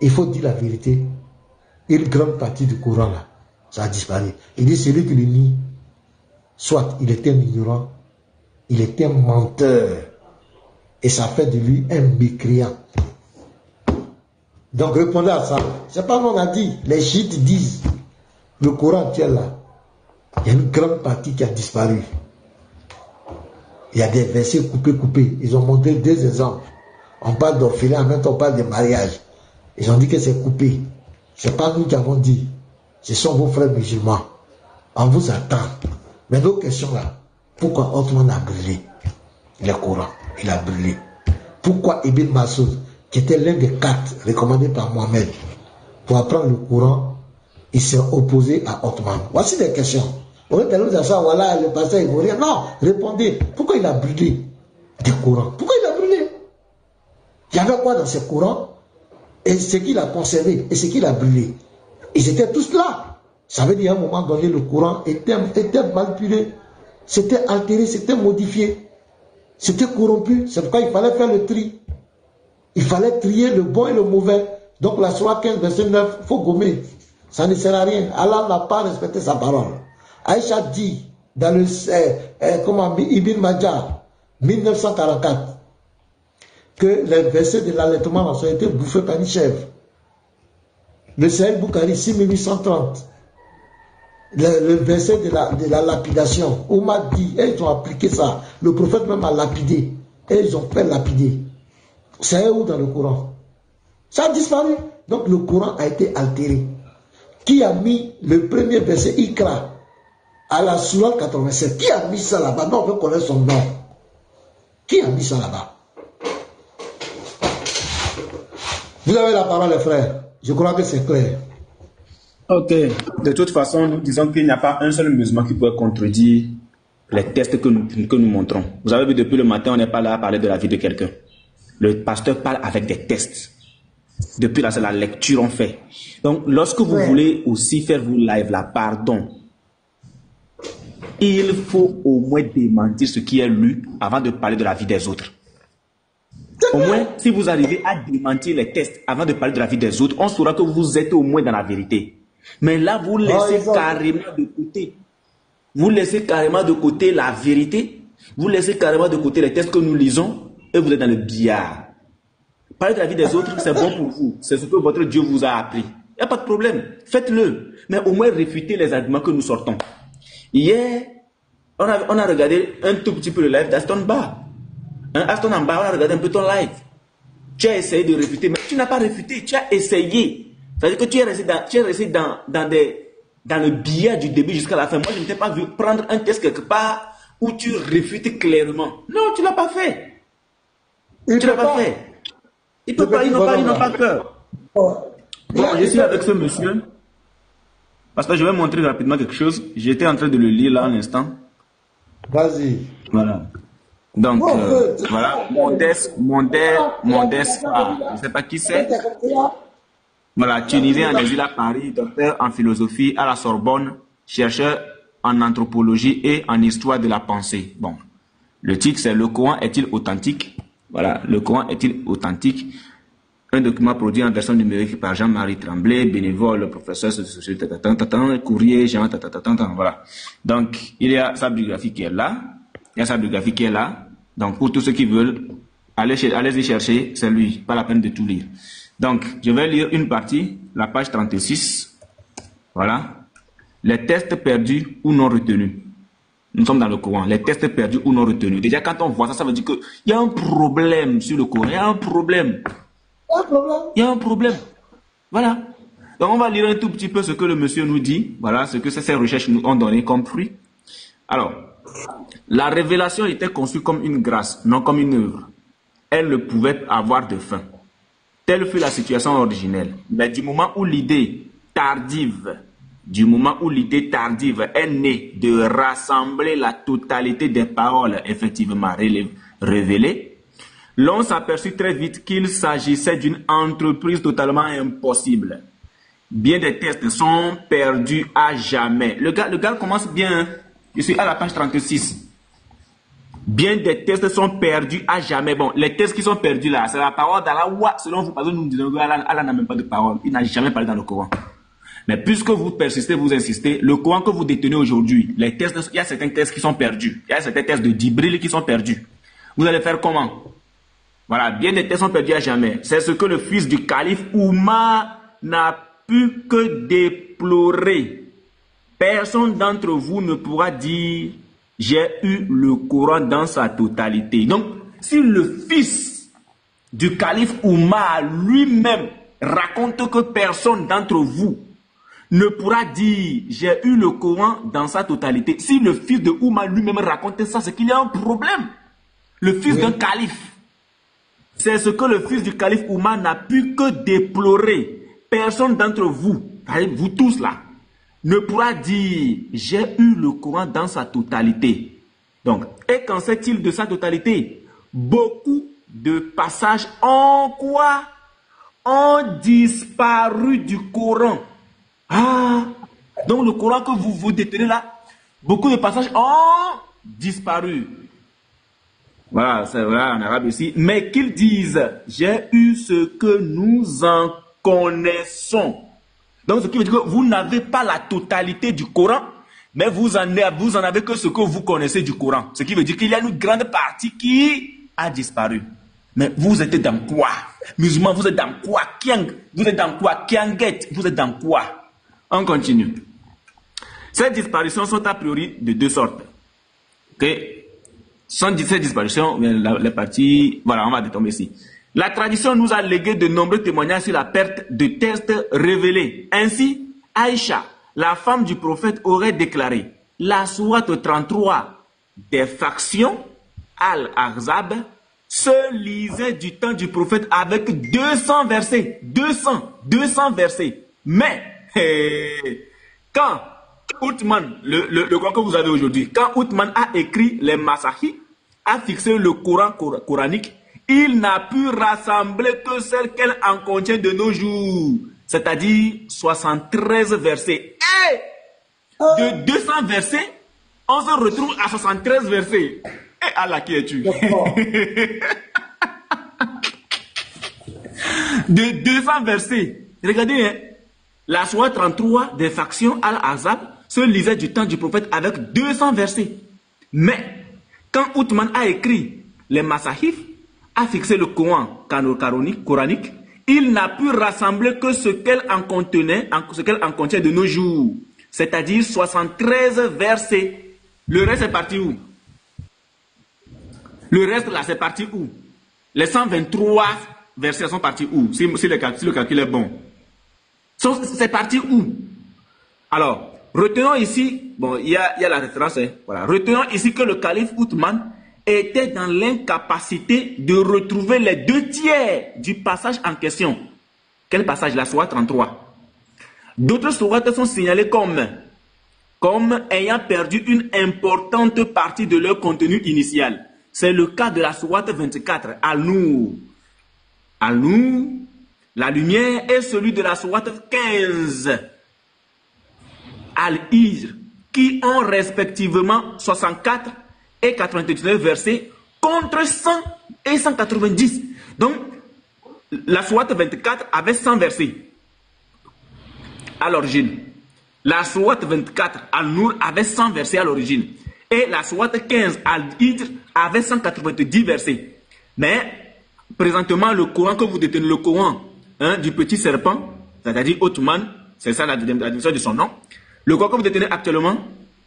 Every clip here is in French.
il faut dire la vérité. Une grande partie du Coran, là, ça a disparu. Il dit celui qui le nie, soit il était un ignorant, il était un menteur, et ça fait de lui un mécréant. Donc répondez à ça. C'est pas qu'on a dit. Les chiites disent, le Coran actuel là, il y a une grande partie qui a disparu. Il y a des versets coupés. Ils ont montré deux exemples. On parle d'orphelin, en même temps on parle de mariage. Ils ont dit que c'est coupé. C'est pas nous qui avons dit. Ce sont vos frères musulmans. On vous attend. Mais nos questions là, pourquoi Othman a brûlé le Coran? Il a brûlé. Pourquoi Ibn Massoud, qui était l'un des 4 recommandés par Mohamed pour apprendre le Coran, il s'est opposé à Othman? Voici des questions. On est allé dire ça, voilà, le pasteur ivoirien. Non, répondez. Pourquoi il a brûlé des Corans? Pourquoi il a brûlé? Il y avait quoi dans ces Corans? Et ce qu'il a conservé, et ce qu'il a brûlé. Ils étaient tous là. Ça veut dire à un moment donné, le Coran était manipulé, c'était altéré, c'était modifié, c'était corrompu. C'est pourquoi il fallait faire le tri. Il fallait trier le bon et le mauvais. Donc la Sourate 15, verset 9, il faut gommer. Ça ne sert à rien. Allah n'a pas respecté sa parole. Aïcha dit dans le Ibn Majah 1944 que les versets de l'allaitement ont été bouffés par une chèvre. Le Sahel Bukhari 6830, le verset de la lapidation, Omar dit, et ils ont appliqué ça, le prophète même a lapidé, et ils ont fait lapider. C'est où dans le Coran? Ça a disparu. Donc le Coran a été altéré. Qui a mis le premier verset Ikra à la Sourate 87? Qui a mis ça là-bas? Non, on veut connaître son nom. Qui a mis ça là-bas? Vous avez la parole, les frères. Je crois que c'est clair. Ok. De toute façon, nous disons qu'il n'y a pas un seul musulman qui peut contredire les tests que nous montrons. Vous avez vu, depuis le matin, on n'est pas là à parler de la vie de quelqu'un. Le pasteur parle avec des tests. Depuis là, c'est la lecture on fait. Donc, lorsque vous voulez aussi faire vos lives là, pardon, il faut au moins démentir ce qui est lu avant de parler de la vie des autres. Au moins, si vous arrivez à démentir les tests avant de parler de la vie des autres, on saura que vous êtes au moins dans la vérité. Mais là, vous laissez carrément de côté. Vous laissez carrément de côté la vérité. Vous laissez carrément de côté les tests que nous lisons et vous êtes dans le billard. Parler de la vie des autres, c'est bon pour vous. C'est ce que votre Dieu vous a appris. Il n'y a pas de problème. Faites-le. Mais au moins, réfutez les arguments que nous sortons. Hier, on a regardé un tout petit peu le live d'Aston Bar. Aston en bas, on a regardé un peu ton live. Tu as essayé de réfuter, mais tu n'as pas réfuté, tu as essayé. C'est-à-dire que tu es resté dans le billard du début jusqu'à la fin. Moi, je ne t'ai pas vu prendre un test quelque part où tu réfutes clairement. Non, tu ne l'as pas fait. Tu ne l'as pas fait. Ils n'ont pas peur. Bon, je suis avec ce monsieur. Parce que je vais montrer rapidement quelque chose. J'étais en train de le lire là, un instant. Vas-y. Voilà. Donc, voilà, Modeste, je ne sais pas qui c'est. Voilà, Tunisien en exil à Paris, docteur en philosophie à la Sorbonne, chercheur en anthropologie et en histoire de la pensée. Bon, le titre c'est Le Coran est-il authentique? Voilà, Le Coran est-il authentique? Un document produit en version numérique par Jean-Marie Tremblay, bénévole, professeur de courrier, Jean, voilà. Donc, il y a sa biographie qui est là. Donc, pour tous ceux qui veulent, allez-y chercher, c'est lui, pas la peine de tout lire. Donc, je vais lire une partie, la page 36. Voilà. Les tests perdus ou non retenus. Nous sommes dans le Coran. Les tests perdus ou non retenus. Déjà, quand on voit ça, ça veut dire qu'il y a un problème sur le Coran. Il y a un problème. Il y a un problème. Voilà. Donc, on va lire un tout petit peu ce que le monsieur nous dit. Voilà, ce que ces recherches nous ont donné comme fruit. Alors, la révélation était conçue comme une grâce, non comme une œuvre. Elle ne pouvait avoir de fin. Telle fut la situation originelle. Mais du moment où l'idée tardive est née de rassembler la totalité des paroles effectivement révélées, l'on s'aperçut très vite qu'il s'agissait d'une entreprise totalement impossible. Bien des tests sont perdus à jamais. Le gars commence bien. Je suis à la page 36. Bien des textes sont perdus à jamais. Bon, les textes qui sont perdus là, c'est la parole d'Allah. Selon vous, parce que nous disons que Allah n'a même pas de parole. Il n'a jamais parlé dans le Coran. Mais puisque vous persistez, vous insistez, le Coran que vous détenez aujourd'hui, les textes, il y a certains textes qui sont perdus. Il y a certains textes de Djibril qui sont perdus. Vous allez faire comment? Voilà, bien des textes sont perdus à jamais. C'est ce que le fils du calife Oumar n'a pu que déplorer. Personne d'entre vous ne pourra dire « J'ai eu le Coran dans sa totalité ». Donc, si le fils du calife Oumar lui-même raconte que personne d'entre vous ne pourra dire « J'ai eu le Coran dans sa totalité ». Si le fils de Oumar lui-même raconte ça, c'est qu'il y a un problème. Le fils d'un calife. C'est ce que le fils du calife Oumar n'a pu que déplorer. Personne d'entre vous, vous tous là, ne pourra dire « J'ai eu le Coran dans sa totalité ». Donc, et qu'en sait-il de sa totalité? Beaucoup de passages en quoi? Ont disparu du Coran. Ah, donc le Coran que vous détenez là, beaucoup de passages ont disparu. Voilà, c'est vrai en arabe ici. Mais qu'ils disent, j'ai eu ce que nous en connaissons. Donc ce qui veut dire que vous n'avez pas la totalité du Coran, mais vous en avez que ce que vous connaissez du Coran. Ce qui veut dire qu'il y a une grande partie qui a disparu. Mais vous êtes dans quoi? Musulmans, vous êtes dans quoi? Kiang, vous êtes dans quoi? Kianget, vous êtes dans quoi? On continue. Ces disparitions sont a priori de deux sortes. Ok? Sans ces disparitions, les parties, voilà, on va détomber ici. La tradition nous a légué de nombreux témoignages sur la perte de textes révélés. Ainsi, Aïcha, la femme du prophète, aurait déclaré la sourate 33 des factions Al-Ahzab se lisait du temps du prophète avec 200 versets. 200 versets. Mais, quand Othman, le Coran que vous avez aujourd'hui, quand Othman a écrit les Masahih, a fixé le Coran coranique, il n'a pu rassembler que celle qu'elle en contient de nos jours, c'est-à-dire 73 versets. Et de 200 versets, on se retrouve à 73 versets. Et Allah, qui es-tu? De 200 versets. Regardez, hein, la sourate 33 des factions Al-Ahzab se lisait du temps du prophète avec 200 versets. Mais, quand Othman a écrit les Masahif, a fixé le Coran coranique, il n'a pu rassembler que ce qu'elle en contenait, ce qu'elle en contient de nos jours. C'est-à-dire 73 versets. Le reste est parti où? Le reste là, c'est parti où? Les 123 versets sont partis où? Si le calcul est bon. C'est parti où? Alors, retenons ici, bon, il y a la référence, hein, voilà. Retenons ici que le calife Othman était dans l'incapacité de retrouver les 2/3 du passage en question. Quel passage? La sourate 33. D'autres sourates sont signalées comme ayant perdu une importante partie de leur contenu initial. C'est le cas de la sourate 24, Al-Nur. Al-Nur, la lumière, est celui de la sourate 15, Al-Hijr, qui ont respectivement 64 et 99 versets contre 100 et 190. Donc, la sourate 24 avait 100 versets à l'origine. La sourate 24, Al-Nur, avait 100 versets à l'origine. Et la sourate 15, Al-Hijr, avait 190 versets. Mais, présentement, le Coran que vous détenez, le Coran du petit serpent, c'est-à-dire Othman, c'est ça la définition de son nom, le Coran que vous détenez actuellement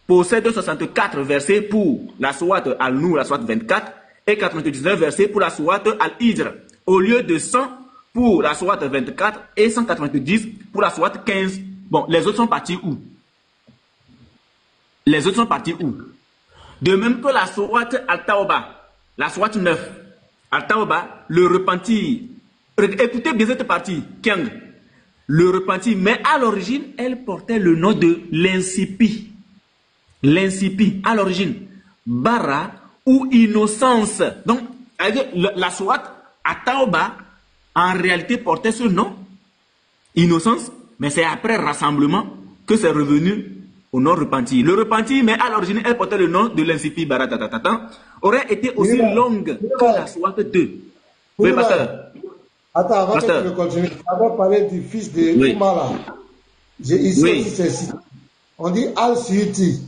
possède 64 versets pour la sourate Al-Nur, la sourate 24, et 99 versets pour la sourate Al-Hijr, au lieu de 100 pour la sourate 24 et 190 pour la sourate 15. Bon, les autres sont partis où? Les autres sont partis où? De même que la sourate Al-Tawbah, la sourate 9, Al-Tawbah, le repentir. Écoutez bien cette partie, Kiang. Le repentir, mais à l'origine, elle portait le nom de l'incipi. L'incipi, à l'origine. Bara ou innocence. Donc, la sourate Al-Tawbah, en réalité, portait ce nom, innocence, mais c'est après rassemblement que c'est revenu au non repenti. Le repenti, mais à l'origine, elle portait le nom de l'incipit Baratatatan, aurait été aussi longue que la sourate 2. Oui, pasteur. Attends, avant que tu continues, on va parler du fils de Oumara. J'ai ici aussi ceci. On dit Al-Suyuti.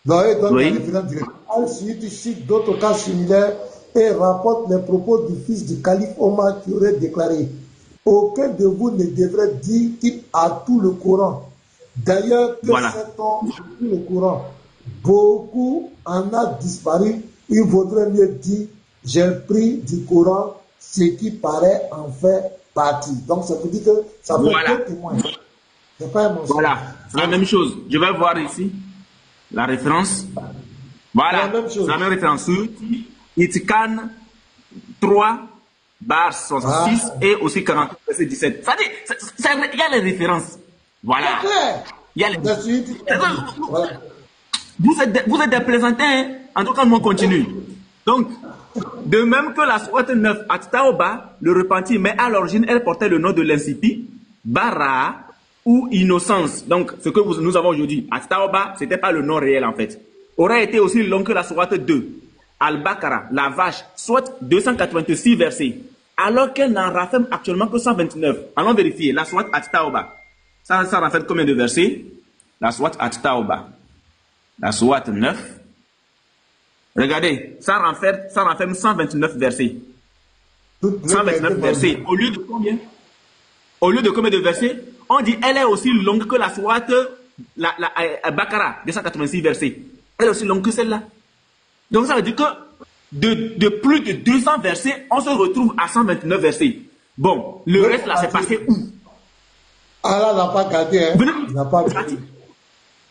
Donc, il donne la référence directe. Al-Suyuti cite d'autres cas similaires et rapporte les propos du fils du calife Omar qui aurait déclaré: aucun de vous ne devrait dire qu'il a tout le Coran. D'ailleurs, que cet homme a tout le Coran, beaucoup en a disparu. Il vaudrait mieux dire: j'ai pris du Coran ce qui paraît en fait partie. Donc, ça veut dire que ça peut être témoin. C'est pas un mensonge. Voilà, c'est la même chose. Je vais voir ici la référence. Voilà, c'est la même référence. Itikan 3, bar 66 et aussi 48, verset 17. Ça dit, il y a les références. Voilà. Il y a les références. Vous êtes des plaisantins, hein? En tout cas, on continue. Donc, de même que la sourate 9, At-Tawba, le repenti, mais à l'origine, elle portait le nom de l'incipit, Bara ou innocence. Donc, ce que nous avons aujourd'hui, At-Tawba, ce n'était pas le nom réel en fait. Aurait été aussi long que la sourate 2, Al-Baqarah, la vache, soit 286 versets. Alors qu'elle n'en rafferme actuellement que 129. Allons vérifier, la sourate At-Tawba. Ça rafferme combien de versets? La sourate At-Tawba. La sourate 9. Regardez, ça renferme 129 versets. 129 versets. Au lieu de combien? Au lieu de combien de versets? On dit elle est aussi longue que la sourate Baqarah, 286 versets. Elle est aussi longue que celle-là. Donc ça veut dire que de plus de 200 versets, on se retrouve à 129 versets. Bon, le reste là, c'est passé où? Allah n'a pas gardé, hein? Il n'a pas gardé.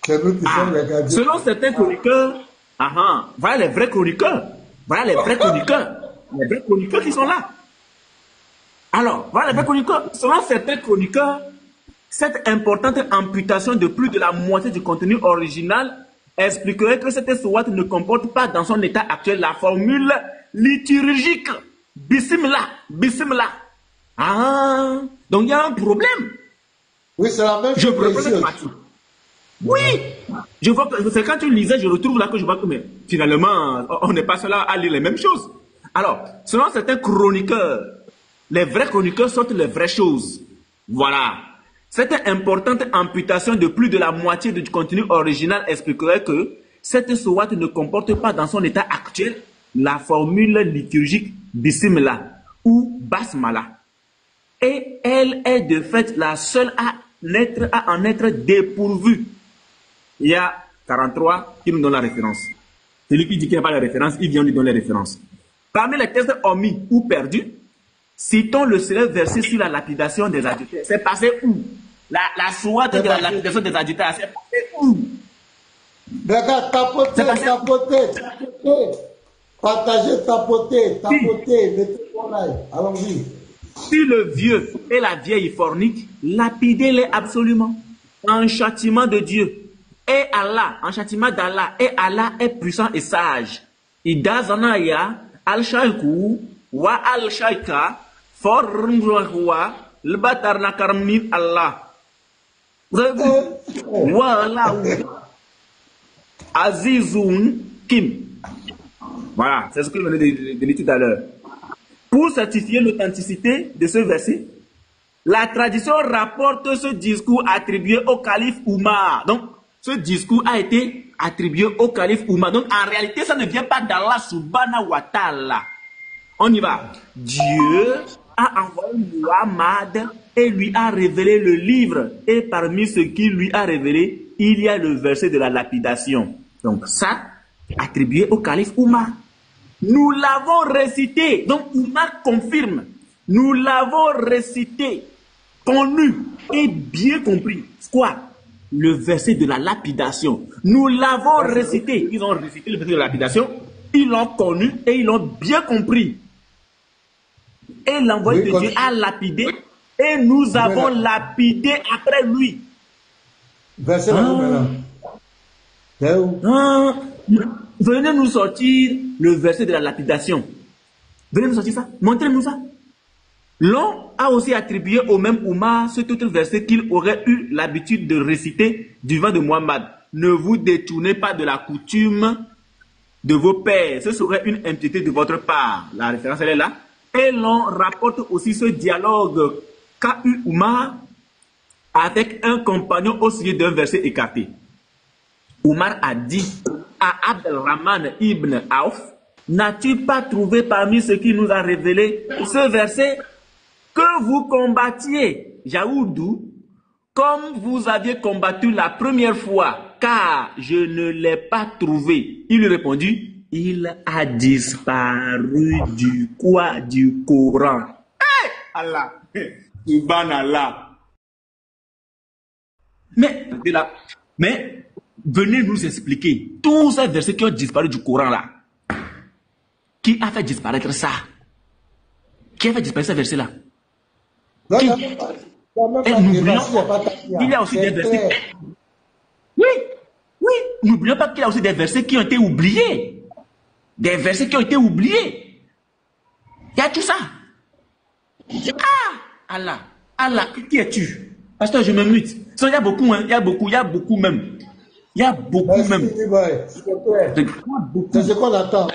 C'est nous qui sommes les gardiens. Selon certains chroniqueurs, voilà les vrais chroniqueurs. Voilà les vrais chroniqueurs. Les vrais chroniqueurs qui sont là. Alors, voilà les vrais chroniqueurs. Selon certains chroniqueurs, cette importante amputation de plus de la moitié du contenu original expliquerait que cette sourate ne comporte pas dans son état actuel la formule liturgique. Bismillah, bismillah. Donc il y a un problème. Oui, c'est la même chose. Oui, je vois que c'est quand tu lisais, je retrouve là que je vois que mais, finalement, on n'est pas seul à lire les mêmes choses. Alors, selon certains chroniqueurs, les vrais chroniqueurs sortent les vraies choses. Voilà. Cette importante amputation de plus de la moitié du contenu original expliquerait que cette sourate ne comporte pas dans son état actuel la formule liturgique Bismillah ou Basmala. Et elle est de fait la seule à en être dépourvue. Il y a 43 qui nous donne la référence. Celui qui dit qu'il n'y a pas de référence, il vient lui donner les références. Parmi les textes omis ou perdus, citons le célèbre verset sur la lapidation des adultères. C'est passé où? La sourate de la lapidation des adultères, c'est passé où? Regarde, tapoter. Partagez, tapoter, mettez-moi là. Allons-y. Si le vieux et la vieille forniquent, lapidez-les absolument. En châtiment de Dieu. Et Allah, en châtiment d'Allah. Et Allah est puissant et sage. Ida zanaya al-shayku wa al-shayka fornwa l'batarna karmin Allah. Vous avez vu? Voilà. Azizun Kim. Voilà, c'est ce que je venais de lire tout à l'heure. Pour certifier l'authenticité de ce verset, la tradition rapporte ce discours attribué au calife Oumar. Donc, ce discours a été attribué au calife Oumar. Donc, en réalité, ça ne vient pas d'Allah subhanahu wa ta'ala. On y va. Dieu a envoyé Muhammad et lui a révélé le livre. Et parmi ce qu'il lui a révélé, il y a le verset de la lapidation. Donc, ça, attribué au calife Oumar. Nous l'avons récité. Donc, Oumar confirme. Nous l'avons récité, connu et bien compris. Quoi? Le verset de la lapidation. Nous l'avons récité. Ils ont récité le verset de la lapidation. Ils l'ont connu et ils l'ont bien compris. Et l'envoyé de Dieu a lapidé. Et nous avons lapidé après lui. Verset maintenant. Venez nous sortir le verset de la lapidation. Venez nous sortir ça. Montrez-nous ça. L'on a aussi attribué au même Oumar ce tout verset qu'il aurait eu l'habitude de réciter du vent de Muhammad. ne vous détournez pas de la coutume de vos pères. Ce serait une impiété de votre part. La référence, elle est là. Et l'on rapporte aussi ce dialogue qu'a eu Oumar avec un compagnon au sujet d'un verset écarté. Oumar a dit à Abdelrahman ibn Auf, n'as-tu pas trouvé parmi ceux qui nous a révélé ce verset que vous combattiez, Yaoudou, comme vous aviez combattu la première fois, car je ne l'ai pas trouvé. Il lui répondit, il a disparu du quoi? Du Coran. Hey, Allah, Subhanallah. Mais venez nous expliquer tous ces versets qui ont disparu du Coran là. Qui a fait disparaître ça? Qui a fait disparaître ces versets là? Qui? Et n'oublions pas qu'il y a aussi des versets. Oui, n'oublions pas qu'il y a aussi des versets qui ont été oubliés. Des versets qui ont été oubliés. Il y a tout ça. Ah, Allah, qui es-tu? Pasteur, je me mute. Il y a beaucoup, hein. Il y a beaucoup même. Il y a beaucoup même. C'est ce qu'on attend.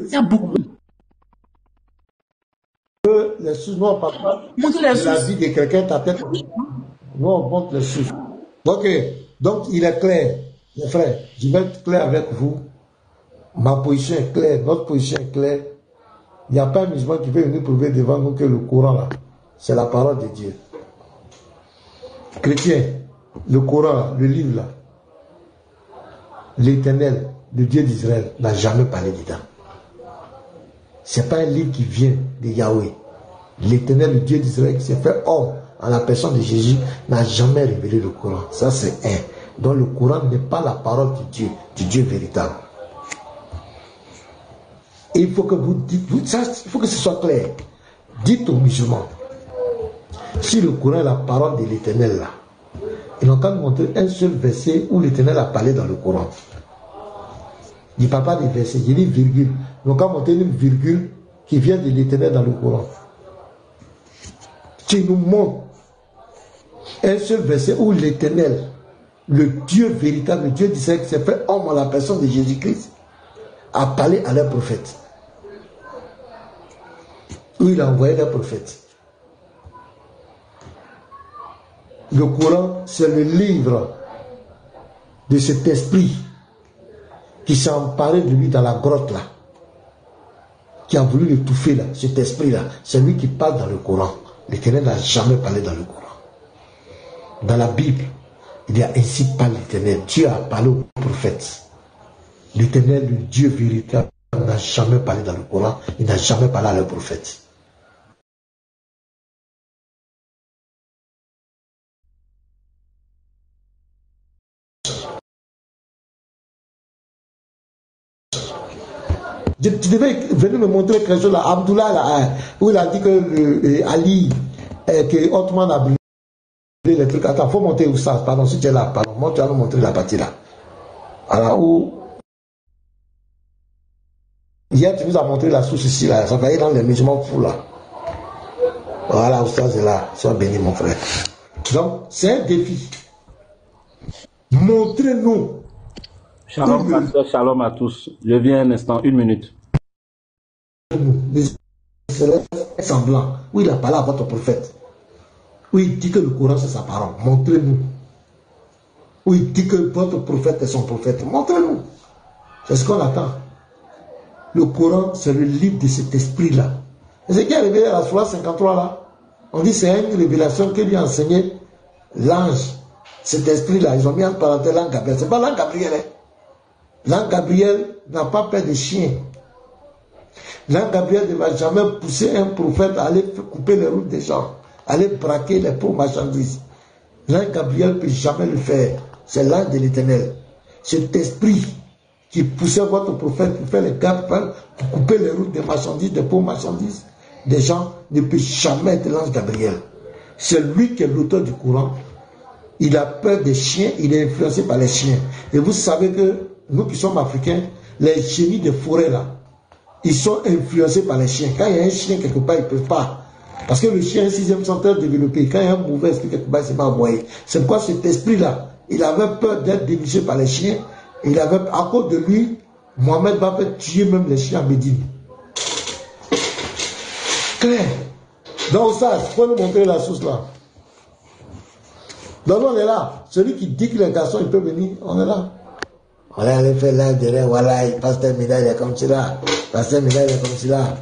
Il y a beaucoup. Les sources, nous, on parle pas de la vie de quelqu'un, ta tête. Nous, on montre les sources. Ok, donc il est clair, mes frères, je vais être clair avec vous. Ma position est claire, notre position est claire. Il n'y a pas un musulman qui peut venir prouver devant nous que le Coran, là, c'est la parole de Dieu. Chrétien, le Coran, le livre, là, l'Éternel, le Dieu d'Israël, n'a jamais parlé dedans. Ce n'est pas un livre qui vient de Yahweh. L'Éternel, le Dieu d'Israël, qui s'est fait homme en la personne de Jésus, n'a jamais révélé le Coran. Ça, c'est un. Donc, le Coran n'est pas la parole du Dieu véritable. Et il faut que vous dites, ça, il faut que ce soit clair. Dites aux musulmans, si le Coran est la parole de l'Éternel, là, ils n'ont qu'à nous montrer un seul verset où l'Éternel a parlé dans le Coran. Il ne parle pas des versets, il dit virgule. Ils n'ont qu'à montrer une virgule qui vient de l'Éternel dans le Coran. Qui nous montre un seul verset où l'Éternel, le Dieu véritable, le Dieu d'Israël qui s'est fait homme en la personne de Jésus-Christ, a parlé à leurs prophètes. Où il a envoyé leurs prophètes. Le Coran, c'est le livre de cet esprit qui s'est emparé de lui dans la grotte là, qui a voulu l'étouffer là, cet esprit là, c'est lui qui parle dans le Coran. L'Éternel n'a jamais parlé dans le Coran. Dans la Bible, il y a ainsi parlé l'Éternel. Dieu a parlé aux prophètes. L'Éternel, le Dieu véritable, n'a jamais parlé dans le Coran, il n'a jamais parlé à leurs prophètes. Tu devais venir me montrer quelque chose là, Abdullah là, où il a dit que Ali, que Ottoman a brûlé les trucs. Attends, il faut monter où ça? Pardon, si tu es là, pardon, moi tu vas nous montrer la partie là. Alors où hier tu nous as montré la source ici là, ça va aller dans les musulmans fous là. Voilà, où ça c'est là, sois béni mon frère. Donc c'est un défi. Montrez-nous. Shalom, pasteur, shalom à tous. Je viens un instant, 1 minute. C'est semblant. Où il a parlé à votre prophète. Où il dit que le Coran c'est sa parole. Montrez-nous. Où il dit que votre prophète est son prophète. Montrez-nous. C'est ce qu'on attend. Le Coran, c'est le livre de cet esprit-là. Et ce qui est révélé à la Sourate 53 là, on dit que c'est une révélation que lui a enseigné l'ange. Cet esprit-là, ils ont mis en parenthèse l'ange Gabriel. C'est pas l'ange Gabriel, hein. L'ange Gabriel n'a pas peur des chiens. L'ange Gabriel ne va jamais pousser un prophète à aller couper les routes des gens, aller braquer les pauvres marchandises. L'ange Gabriel ne peut jamais le faire. C'est l'ange de l'Éternel. Cet esprit qui poussait votre prophète pour faire les gaffes, pour couper les routes des marchandises, des pauvres marchandises, des gens, ne peut jamais être l'ange Gabriel. C'est lui qui est l'auteur du Coran. Il a peur des chiens, il est influencé par les chiens. Et vous savez que nous qui sommes africains, les génies de forêt là, ils sont influencés par les chiens. Quand il y a un chien quelque part, ils ne peuvent pas. Parce que le chien est un sixième centre développé. Quand il y a un mauvais esprit quelque part, il ne s'est pas envoyé. C'est pourquoi cet esprit là il avait peur d'être déniché par les chiens. Il avait, à cause de lui, Mohamed va faire tuer même les chiens à Médine. Clair. Donc ça, il faut nous montrer la source là. Donc on est là. Celui qui dit qu'il est garçon, il peut venir, on est là. Voilà, il fait là, derrière, voilà, il passe un médaille, il est comme cela. Passe un médaille, il est comme cela.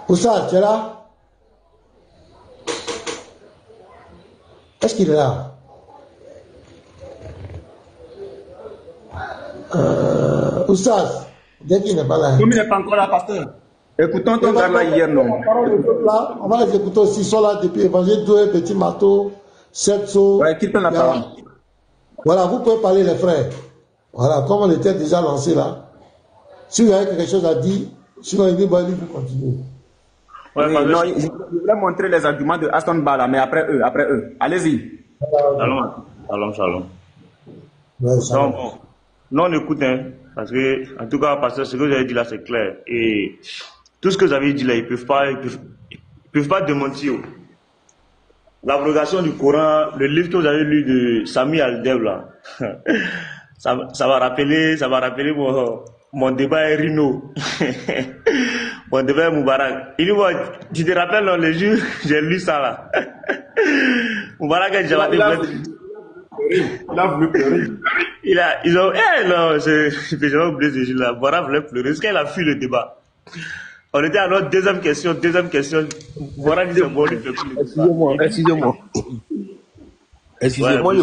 Où ça, tu es là? Est-ce qu'il est là? Oussas, dès qu'il n'est pas là. Comme il n'est pas encore là, pasteur. Écoutons ton gars là hier, non? On va les écouter aussi. Ils sont là depuis Évangile 2, Petit Marteau, Sepso. Ouais, qui prend la parole? Voilà, vous pouvez parler, les frères. Voilà, comme on était déjà lancé là. Si vous avez quelque chose à dire, sinon il dit, bon, vous continuez. Ouais, oui, non, je voulais montrer les arguments de Aston Bala, mais après eux. Allez-y. Shalom. Ouais, ça Donc, bon, non, on écoute, hein, parce que, en tout cas, parce que ce que vous avez dit là, c'est clair. Et tout ce que vous avez dit là, ils peuvent pas démentir. L'abrogation du Coran, le livre que vous avez lu de Sami Al-Deb là, ça va rappeler mon débat avec Rino. Mon débat avec Moubarak. Il dit, moi, tu te rappelles, non, le jour, j'ai lu ça là. Moubarak a déjà Il a voulu pleurer. Non, j'ai jamais oublié ce jour-là. Moubarak voulait pleurer. Est-ce qu'elle a fui le débat? On était à notre deuxième question. Moubarak dit, c'est bon, il fait plus le débat. Excusez-moi,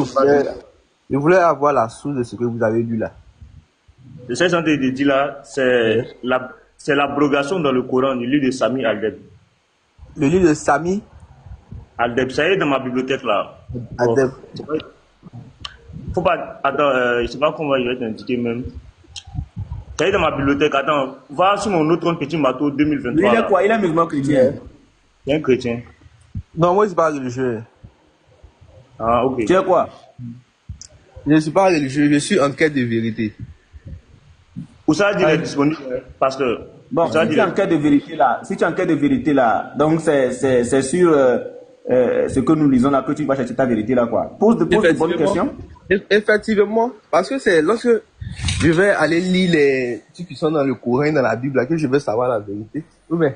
je voulais avoir la source de ce que vous avez lu là. Ce que j'ai entendu de dire là, c'est l'abrogation dans le Coran du livre de Sami Al-Deb. Le livre de Sami Al-Deb, ça y est dans ma bibliothèque là. Al-Deb. Faut pas, attends, je sais pas comment je vais t'indiquer même. Ça y est dans ma bibliothèque, attends, va sur mon autre petit bateau 2023. Lui, il est quoi? Il est musulman chrétien. Il est un chrétien. Non, moi je suis pas religieux. Ah, ok. Tu es quoi? Je ne suis pas religieux, je suis en quête de vérité. Où ça dit est disponible, pasteur? Bon, si tu es en quête de vérité là, donc c'est sur ce que nous lisons là que tu vas chercher ta vérité là, quoi. Pose de bonnes questions. Effectivement, parce que c'est lorsque je vais aller lire les trucs qui sont dans le Coran, dans la Bible, là, que je vais savoir la vérité. Oui.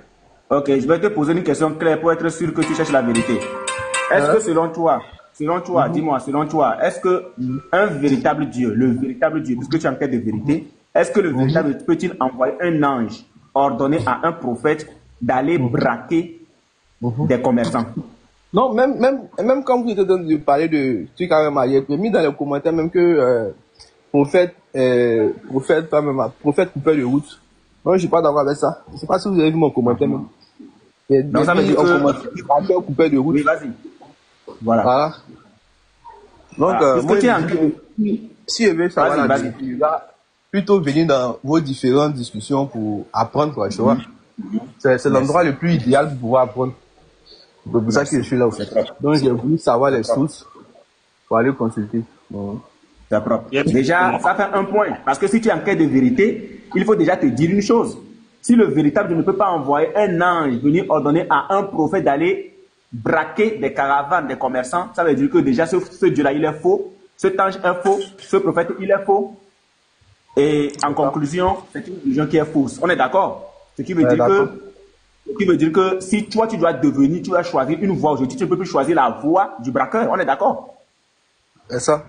Ok, je vais te poser une question claire pour être sûr que tu cherches la vérité. Est-ce que selon toi, dis-moi, selon toi, est-ce que un véritable Dieu, le véritable Dieu, puisque tu es en quête de vérité, est-ce que le véritable Dieu peut-il envoyer un ange ordonner à un prophète d'aller braquer des commerçants? Non, même quand vous êtes en train de parler de trucs quand même ailleurs, j'ai mis dans les commentaires même que prophète coupait de route. Moi, je suis pas d'accord avec ça. Je sais pas si vous avez vu mon commentaire même. Donc ça veut dire que coupait de route. Oui, vas-y. Voilà. Donc, moi, si je veux savoir la vérité, je vais plutôt venir dans vos différentes discussions pour apprendre, quoi, tu vois. C'est l'endroit le plus idéal pour pouvoir apprendre. C'est pour ça que je suis là, au fait. Donc, j'ai voulu savoir les sources pour aller consulter. Bon. C'est propre. Déjà, ça fait un point. Parce que si tu es en quête de vérité, il faut déjà te dire une chose. Si le véritable Dieu ne peut pas envoyer un ange venir ordonner à un prophète d'aller braquer des caravanes, des commerçants, ça veut dire que déjà ce Dieu-là, il est faux. Cet ange est faux. Ce prophète, il est faux. Et en conclusion, c'est une religion qui est fausse. On est d'accord? Ce qui veut dire que si toi, tu dois choisir une voie aujourd'hui, tu ne peux plus choisir la voie du braqueur. On est d'accord? C'est ça.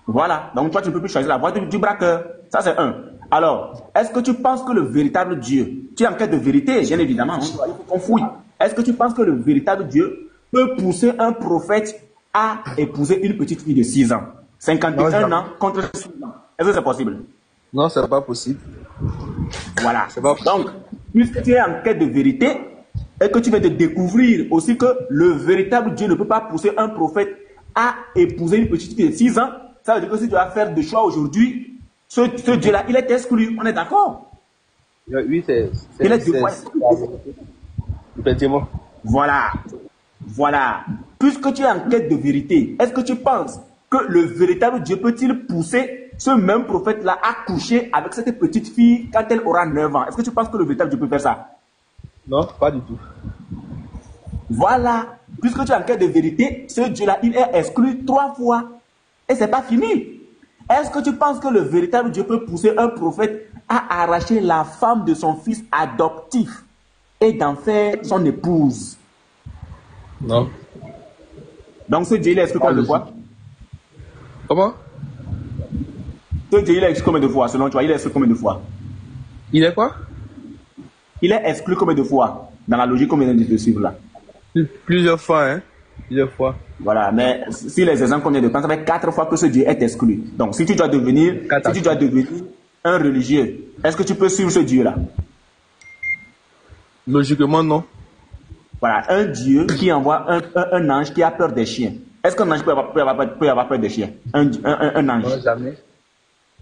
Voilà. Donc toi, tu ne peux plus choisir la voie du braqueur. Ça, c'est un. Alors, est-ce que tu penses que le véritable Dieu, tu es en quête de vérité, bien évidemment, il faut qu'on fouille. Est-ce que tu penses que le véritable Dieu peut pousser un prophète à épouser une petite fille de 6 ans, 51 ans contre 6 ans? Est-ce que c'est possible? Non, c'est pas possible. Voilà. C'est pas possible. Donc, puisque tu es en quête de vérité, et que tu vas te découvrir aussi que le véritable Dieu ne peut pas pousser un prophète à épouser une petite fille de 6 ans, ça veut dire que si tu vas faire des choix aujourd'hui, ce Dieu-là, il est exclu. On est d'accord? Oui, c'est effectivement. Voilà. Puisque tu es en quête de vérité, est-ce que tu penses que le véritable Dieu peut-il pousser ce même prophète-là à coucher avec cette petite fille quand elle aura 9 ans? Est-ce que tu penses que le véritable Dieu peut faire ça? Non, pas du tout. Voilà puisque tu es en quête de vérité, ce Dieu-là, il est exclu 3 fois. Et c'est pas fini. Est-ce que tu penses que le véritable Dieu peut pousser un prophète à arracher la femme de son fils adoptif et d'en faire son épouse? Non. Donc ce Dieu, il est exclu combien de fois? Comment? Ce Dieu, il est exclu combien de fois, selon toi? Il est exclu combien de fois? Il est quoi? Il est exclu combien de fois? Dans la logique qu'on vient de suivre là. Plusieurs fois, hein. Plusieurs fois. Voilà, mais si les exemples qu'on vient de prendre, ça fait 4 fois que ce Dieu est exclu. Donc si tu dois devenir un religieux, est-ce que tu peux suivre ce Dieu-là? Logiquement, non. Voilà, un Dieu qui envoie un ange qui a peur des chiens. Est-ce qu'un ange peut avoir peur des chiens? Un ange. Non, jamais.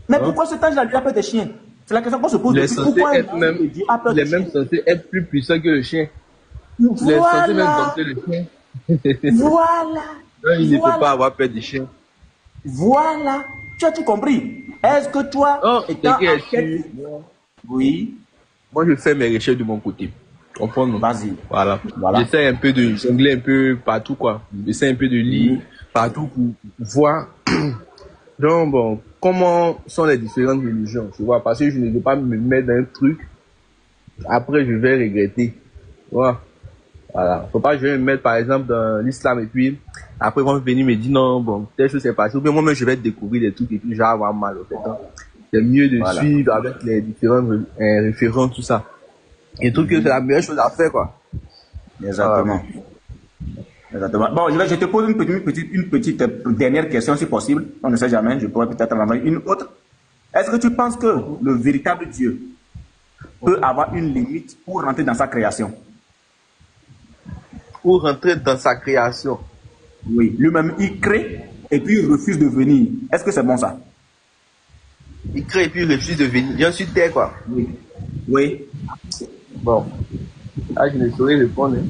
Mais pourquoi cet ange-là lui a peur des chiens? C'est la question qu'on se pose. Il est censé être même, il est même censé être plus puissant que le chien. Il est censé même dompter le chien. Voilà. Non, il ne peut pas avoir peur des chiens. Voilà. Tu as tout compris. Est-ce que toi, oui. Moi, je fais mes recherches de mon côté. Comprends-nous. Vas-y. Voilà. J'essaie un peu de jongler un peu partout, quoi. J'essaie un peu de lire partout pour voir. Donc, bon, comment sont les différentes religions, tu vois, parce que je ne veux pas me mettre dans un truc, après je vais regretter, tu vois. Voilà. Faut pas que je vais me mettre, par exemple, dans l'islam et puis, après, ils vont venir me dire, non, bon, telle chose c'est passé, ou bien moi-même, je vais découvrir des trucs et puis, je vais avoir mal, au fait. C'est mieux de suivre avec les différents référents, tout ça. Et tout que c'est la meilleure chose à faire, quoi. Exactement. Exactement. Bon, je te pose une petite dernière question, si possible. On ne sait jamais, je pourrais peut-être en envoyer une autre. Est-ce que tu penses que le véritable Dieu peut avoir une limite pour rentrer dans sa création? Pour rentrer dans sa création? Oui, lui-même, il crée et puis il refuse de venir. Est-ce que c'est bon ça? Il crée et puis il refuse de venir. Bien sur terre, quoi. Oui. Oui. Bon. Ah, je ne saurais répondre. Hein.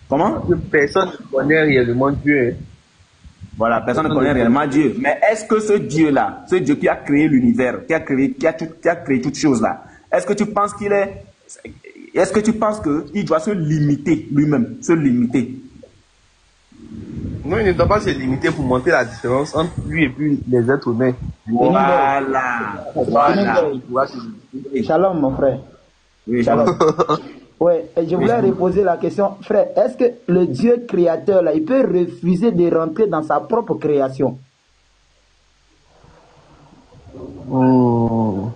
Comment? Parce que personne ne connaît réellement Dieu. Hein. Voilà, personne ne connaît réellement Dieu. Mais est-ce que ce Dieu-là, ce Dieu qui a créé l'univers, qui a créé toutes choses là, est-ce que tu penses qu'il doit se limiter lui-même, se limiter? Non, il ne doit pas se limiter pour montrer la différence entre lui et puis les êtres humains. Voilà. Shalom, mon frère. Oui, shalom. Ouais, et je voulais reposer la question, frère, est-ce que le Dieu créateur, là, il peut refuser de rentrer dans sa propre création? Bon,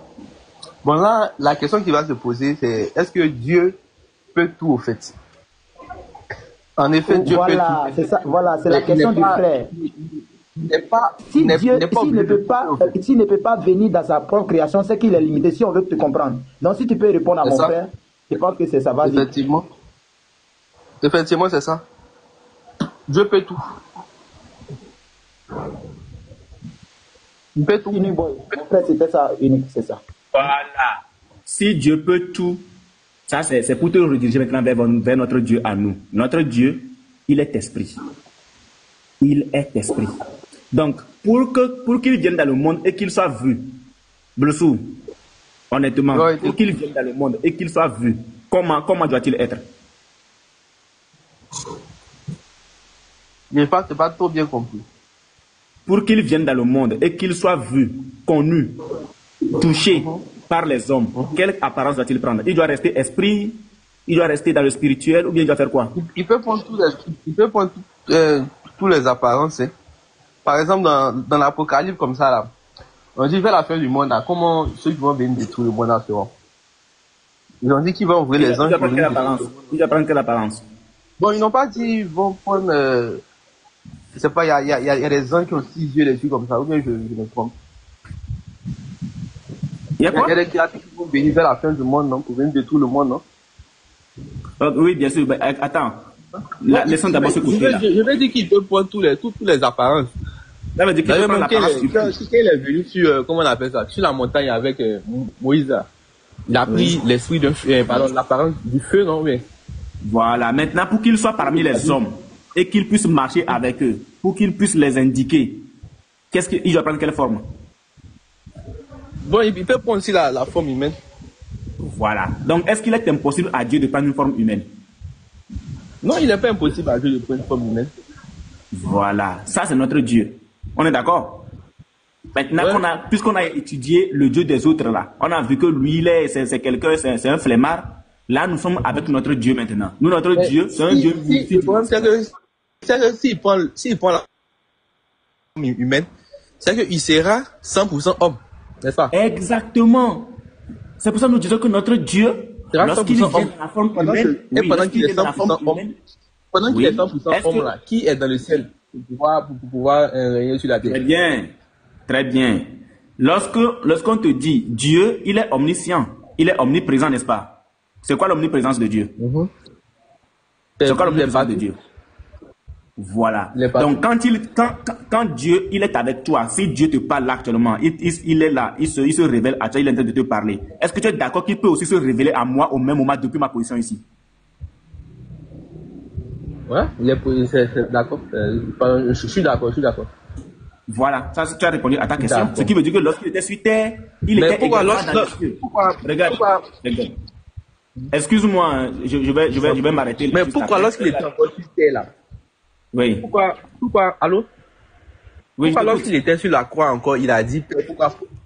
là, la question qui va se poser, c'est est-ce que Dieu peut tout, au fait? En effet, Dieu peut tout. C'est ça, voilà, c'est la question du frère. S'il ne peut pas venir dans sa propre création, c'est qu'il est limité, si on veut te comprendre. Donc, si tu peux répondre à mon frère, je pense que c'est ça, va. Effectivement, c'est ça. Dieu peut tout. Il peut tout. Mon frère, c'était ça, unique, c'est ça. Voilà. Si Dieu peut tout, ça c'est pour te rediriger maintenant vers notre Dieu à nous. Notre Dieu, il est esprit. Il est esprit. Donc, pour qu'il vienne dans le monde et qu'il soit vu, Blessou, honnêtement, pour qu'il vienne dans le monde et qu'il soit vu, comment doit-il être? Je n'ai pas trop bien compris. Pour qu'il vienne dans le monde et qu'il soit vu, connu, touché par les hommes, quelle apparence doit-il prendre? Il doit rester esprit, il doit rester dans le spirituel, ou bien il doit faire quoi? Il peut prendre tous les apparences. Hein. Par exemple, dans l'Apocalypse comme ça, là, on dit vers la fin du monde, là, comment ceux qui vont venir détruire le monde là seront. Ils ont dit qu'ils vont ouvrir les anges. Ils vont prendre quelle apparence? Bon, ils n'ont pas dit ils vont prendre... je sais pas, il y a des anges qui ont 6 yeux, des yeux comme ça, ou bien je me trompe. Il y a des créatures qui vont venir vers la fin du monde, non, pour venir détruire le monde, non? Oui, bien sûr. Ben, attends. Laissons d'abord ce côté-là. Je vais dire qu'il peut prendre toutes les apparences. Ça veut dire qu'il peut prendre l'apparence du feu. Quand il est venu sur, comment on appelle ça, sur la montagne avec Moïse, il a pris l'esprit de feu, l'apparence du feu, non? Mais... Voilà. Maintenant, pour qu'il soit parmi les hommes et qu'il puisse marcher avec eux, pour qu'il puisse les indiquer, il doit prendre quelle forme? Bon, il peut prendre aussi la forme humaine. Voilà. Donc, est-ce qu'il est impossible à Dieu de prendre une forme humaine? Non, il n'est pas impossible à Dieu de prendre une forme humaine. Voilà, ça c'est notre Dieu. On est d'accord? Maintenant, puisqu'on a étudié le Dieu des autres là, on a vu que lui, c'est quelqu'un, c'est un flemmard. Là, nous sommes avec notre Dieu maintenant. Nous, notre Dieu, c'est un Dieu. Le problème, c'est que s'il prend la forme humaine, c'est qu'il sera 100% homme, n'est-ce pas? Exactement. C'est pour ça que nous disons que notre Dieu, lorsqu'il vient dans la forme humaine, pendant qu'il est 100% homme, pendant qu'il est 100% homme là, qui est dans le ciel pour pouvoir régner sur la terre? Très bien. Très bien. Lorsqu'on te dit Dieu, il est omniscient, il est omniprésent, n'est-ce pas? C'est quoi l'omniprésence de Dieu? C'est quoi l'omniprésence de Dieu? Voilà. Donc quand Dieu il est avec toi, si Dieu te parle actuellement, il est là, il se révèle à toi, il est en train de te parler. Est-ce que tu es d'accord qu'il peut aussi se révéler à moi au même moment depuis ma position ici? Ouais, c'est d'accord. Je suis d'accord. Voilà, ça tu as répondu à ta question. Ce qui veut dire que lorsqu'il était sur terre, il était également dans les cieux. Regarde. Excuse-moi, je vais m'arrêter. Mais pourquoi lorsqu'il était encore sur terre là? Oui. Pourquoi, allô? Oui, pourquoi lorsqu'il était sur la croix encore, il a dit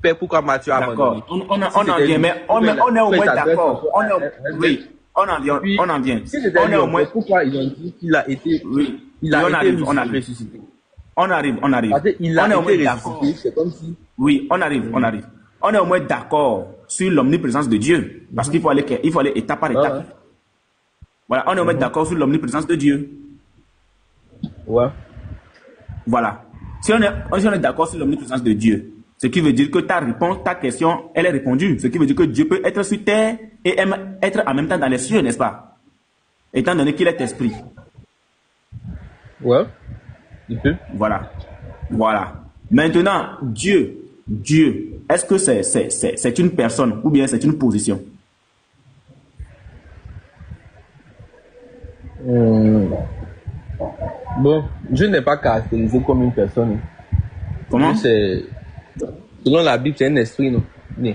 Père, pourquoi m'as-tu abandonné? D'accord. On en vient, mais on est au moins d'accord. Oui, on en vient. Si c'était au moins pourquoi ils ont dit qu'il a été, il a été ressuscité? On arrive. Il a été ressuscité, c'est comme si... Oui, on arrive. On est au moins d'accord sur l'omniprésence de Dieu. Parce qu'il faut aller étape par étape. Voilà, on est au moins d'accord sur l'omniprésence de Dieu. Ouais. Voilà. Si on est d'accord sur l'omniprésence de Dieu, ce qui veut dire que ta question, elle est répondue. Ce qui veut dire que Dieu peut être sur terre et être en même temps dans les cieux, n'est-ce pas? Étant donné qu'il est esprit. Ouais. Il peut. Voilà. Maintenant, Dieu, est-ce que c'est une personne ou bien c'est une position? Bon, Dieu n'est pas caractérisé comme une personne. Comment? Selon la Bible, c'est un esprit, non? Oui.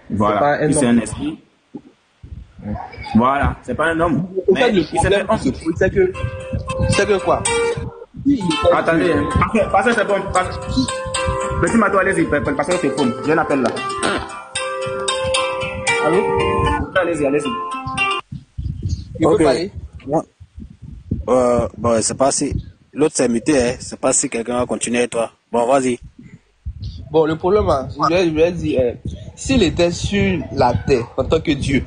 Voilà, c'est un esprit. Voilà, c'est pas un homme. Mais le problème, c'est que quoi? Attendez, passez c'est bon. Petit Mato, allez-y, passez le téléphone. Je l'appelle là. Allô? Allez-y. Il peut parler? Bon, c'est pas si. L'autre c'est muté, hein. C'est pas si quelqu'un va continuer avec toi. Bon, vas-y. Bon, le problème, je vais dire, s'il était sur la terre en tant que Dieu,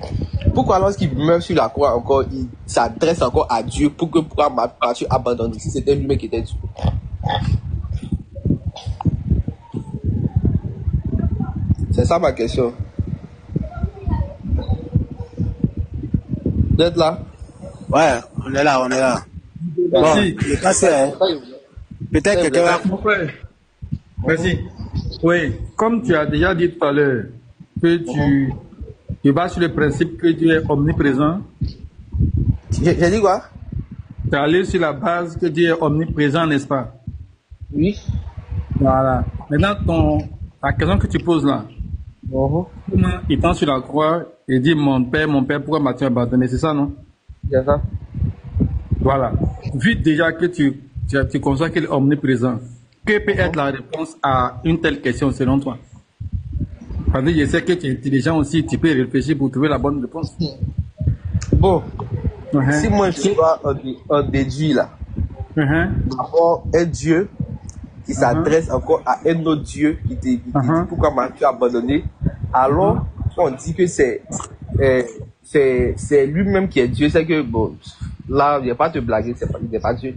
pourquoi lorsqu'il meurt sur la croix encore, il s'adresse encore à Dieu pourquoi m'as-tu abandonné si c'était lui-même qui était Dieu? C'est ça ma question. Vous êtes là? Ouais, on est là. Bon, le cas c'est... Peut-être quelqu'un va... Merci. Oui, comme tu as déjà dit tout à l'heure, que tu vas sur le principe que Dieu est omniprésent. J'ai dit quoi? Tu es allé sur la base que Dieu est omniprésent, n'est-ce pas? Oui. Voilà. Maintenant, la question que tu poses là, étant sur la croix, il dit mon père, pourquoi m'as-tu abandonné? C'est ça, non? C'est ça. Voilà. Vu déjà que tu conçois qu'il est omniprésent, que peut être la réponse à une telle question selon toi? Parce que je sais que tu es intelligent aussi, tu peux réfléchir pour trouver la bonne réponse. Bon, si moi je vois un déduit là, d'abord un Dieu qui s'adresse encore à un autre Dieu qui te dit pourquoi m'as-tu abandonné, alors on dit que c'est lui-même qui est Dieu. C'est que bon, là, je vais pas te blaguer, il n'est pas Dieu.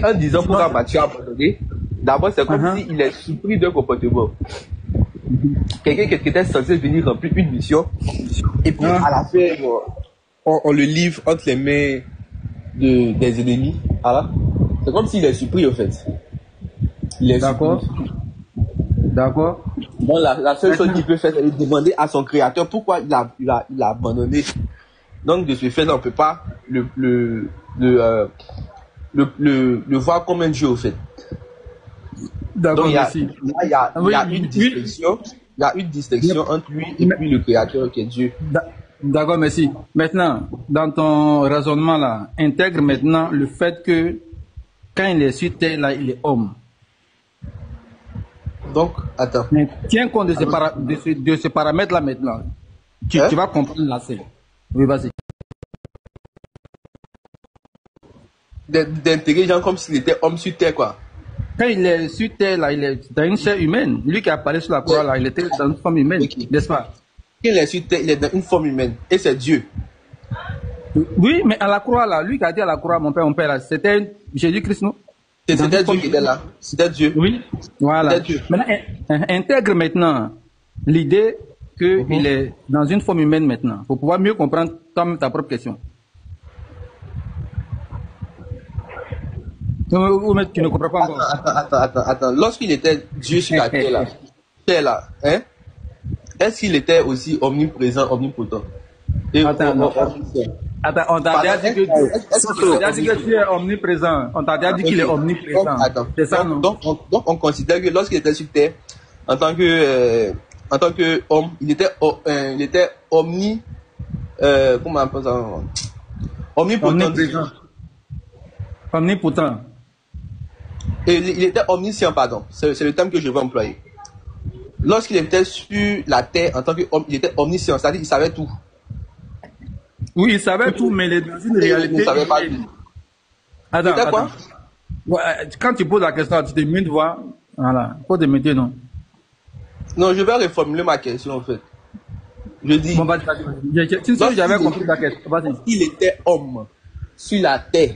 En disant pourquoi m'as-tu abandonné, d'abord c'est comme s'il est surpris d'un comportement. Quelqu'un qui était censé venir remplir une mission, et puis à la fin, on le livre entre les mains des ennemis. Alors, c'est comme s'il est surpris en fait. Il est d'accord. D'accord. Bon, la seule chose qu'il peut faire, c'est demander à son créateur pourquoi il a abandonné. Donc de ce fait, on ne peut pas le voir comme un Dieu au fait. D'accord. Donc il y a une distinction. Il y a une distinction entre lui et puis le créateur qui est Dieu. D'accord, merci. Maintenant, dans ton raisonnement là, intègre maintenant le fait que quand il est sur terre là, il est homme. Donc, attends. Mais tiens compte de ce paramètre là maintenant. Tu vas comprendre la scène. Oui, vas-y. D'intégrer les gens comme s'il était homme sur terre, quoi. Quand il est sur terre, là, il est dans une chair humaine. Lui qui apparaît sur la croix, là, il était dans une forme humaine, n'est-ce pas? Quand il est sur terre, il est dans une forme humaine. Et c'est Dieu. Oui, mais à la croix, là, lui qui a dit à la croix, mon père, là, c'était Jésus-Christ, non? C'était Dieu qui était là. C'était Dieu. Oui, voilà. Dieu. Maintenant, intègre maintenant l'idée qu'il est dans une forme humaine maintenant, pour pouvoir mieux comprendre ta propre question. Ou tu ne comprends pas encore. Attends. Lorsqu'il était Dieu sur la terre là, hein, est-ce qu'il était aussi omniprésent, omnipotent? Attends, on t'a déjà dit que tu es omniprésent. On t'a déjà dit qu'il est omniprésent. C'est ça, non? Donc, on considère que lorsqu'il était sur terre, en tant que homme, il était comment on appelle ça? Omnipotent. Omnipotent. Et il était omniscient, pardon. C'est le terme que je veux employer. Lorsqu'il était sur la terre en tant qu'homme, il était omniscient, c'est-à-dire qu'il savait tout. Oui, il savait tout, mais dans une réalité. Il ne savait pas tout. Attends. Quoi? Quand tu poses la question, tu te mets de voir. Voilà. Faut te mettre, non? Non, je vais reformuler ma question, en fait. Je dis. Bon, j'avais compris ta question. Vas-y. Il était homme sur la terre.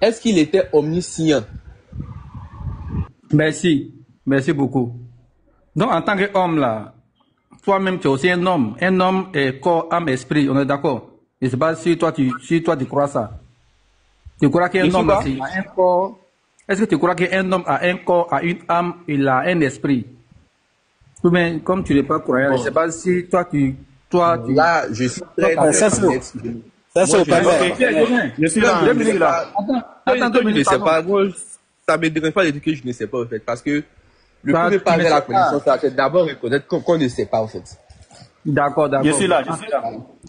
Est-ce qu'il était omniscient? Merci beaucoup. Donc, en tant qu'homme, là, toi-même, tu es aussi un homme. Un homme est corps, âme, esprit. On est d'accord? Je ne sais pas si toi, tu crois ça. Tu crois qu'un homme a un corps? Est-ce que tu crois qu'un homme a un corps, a une âme, il a un esprit? Ou bien, comme tu n'es pas croyant, je ne sais pas si toi, Là, je suis très ça, c'est pas vrai. Je suis là. Attends, 2 minutes. Je ne sais pas. Moi, ça ne me dérange pas de dire que je ne sais pas, en fait. Parce que le premier pas vers la connaissance, c'est d'abord reconnaître qu'on ne sait pas, en fait. D'accord. Je suis là.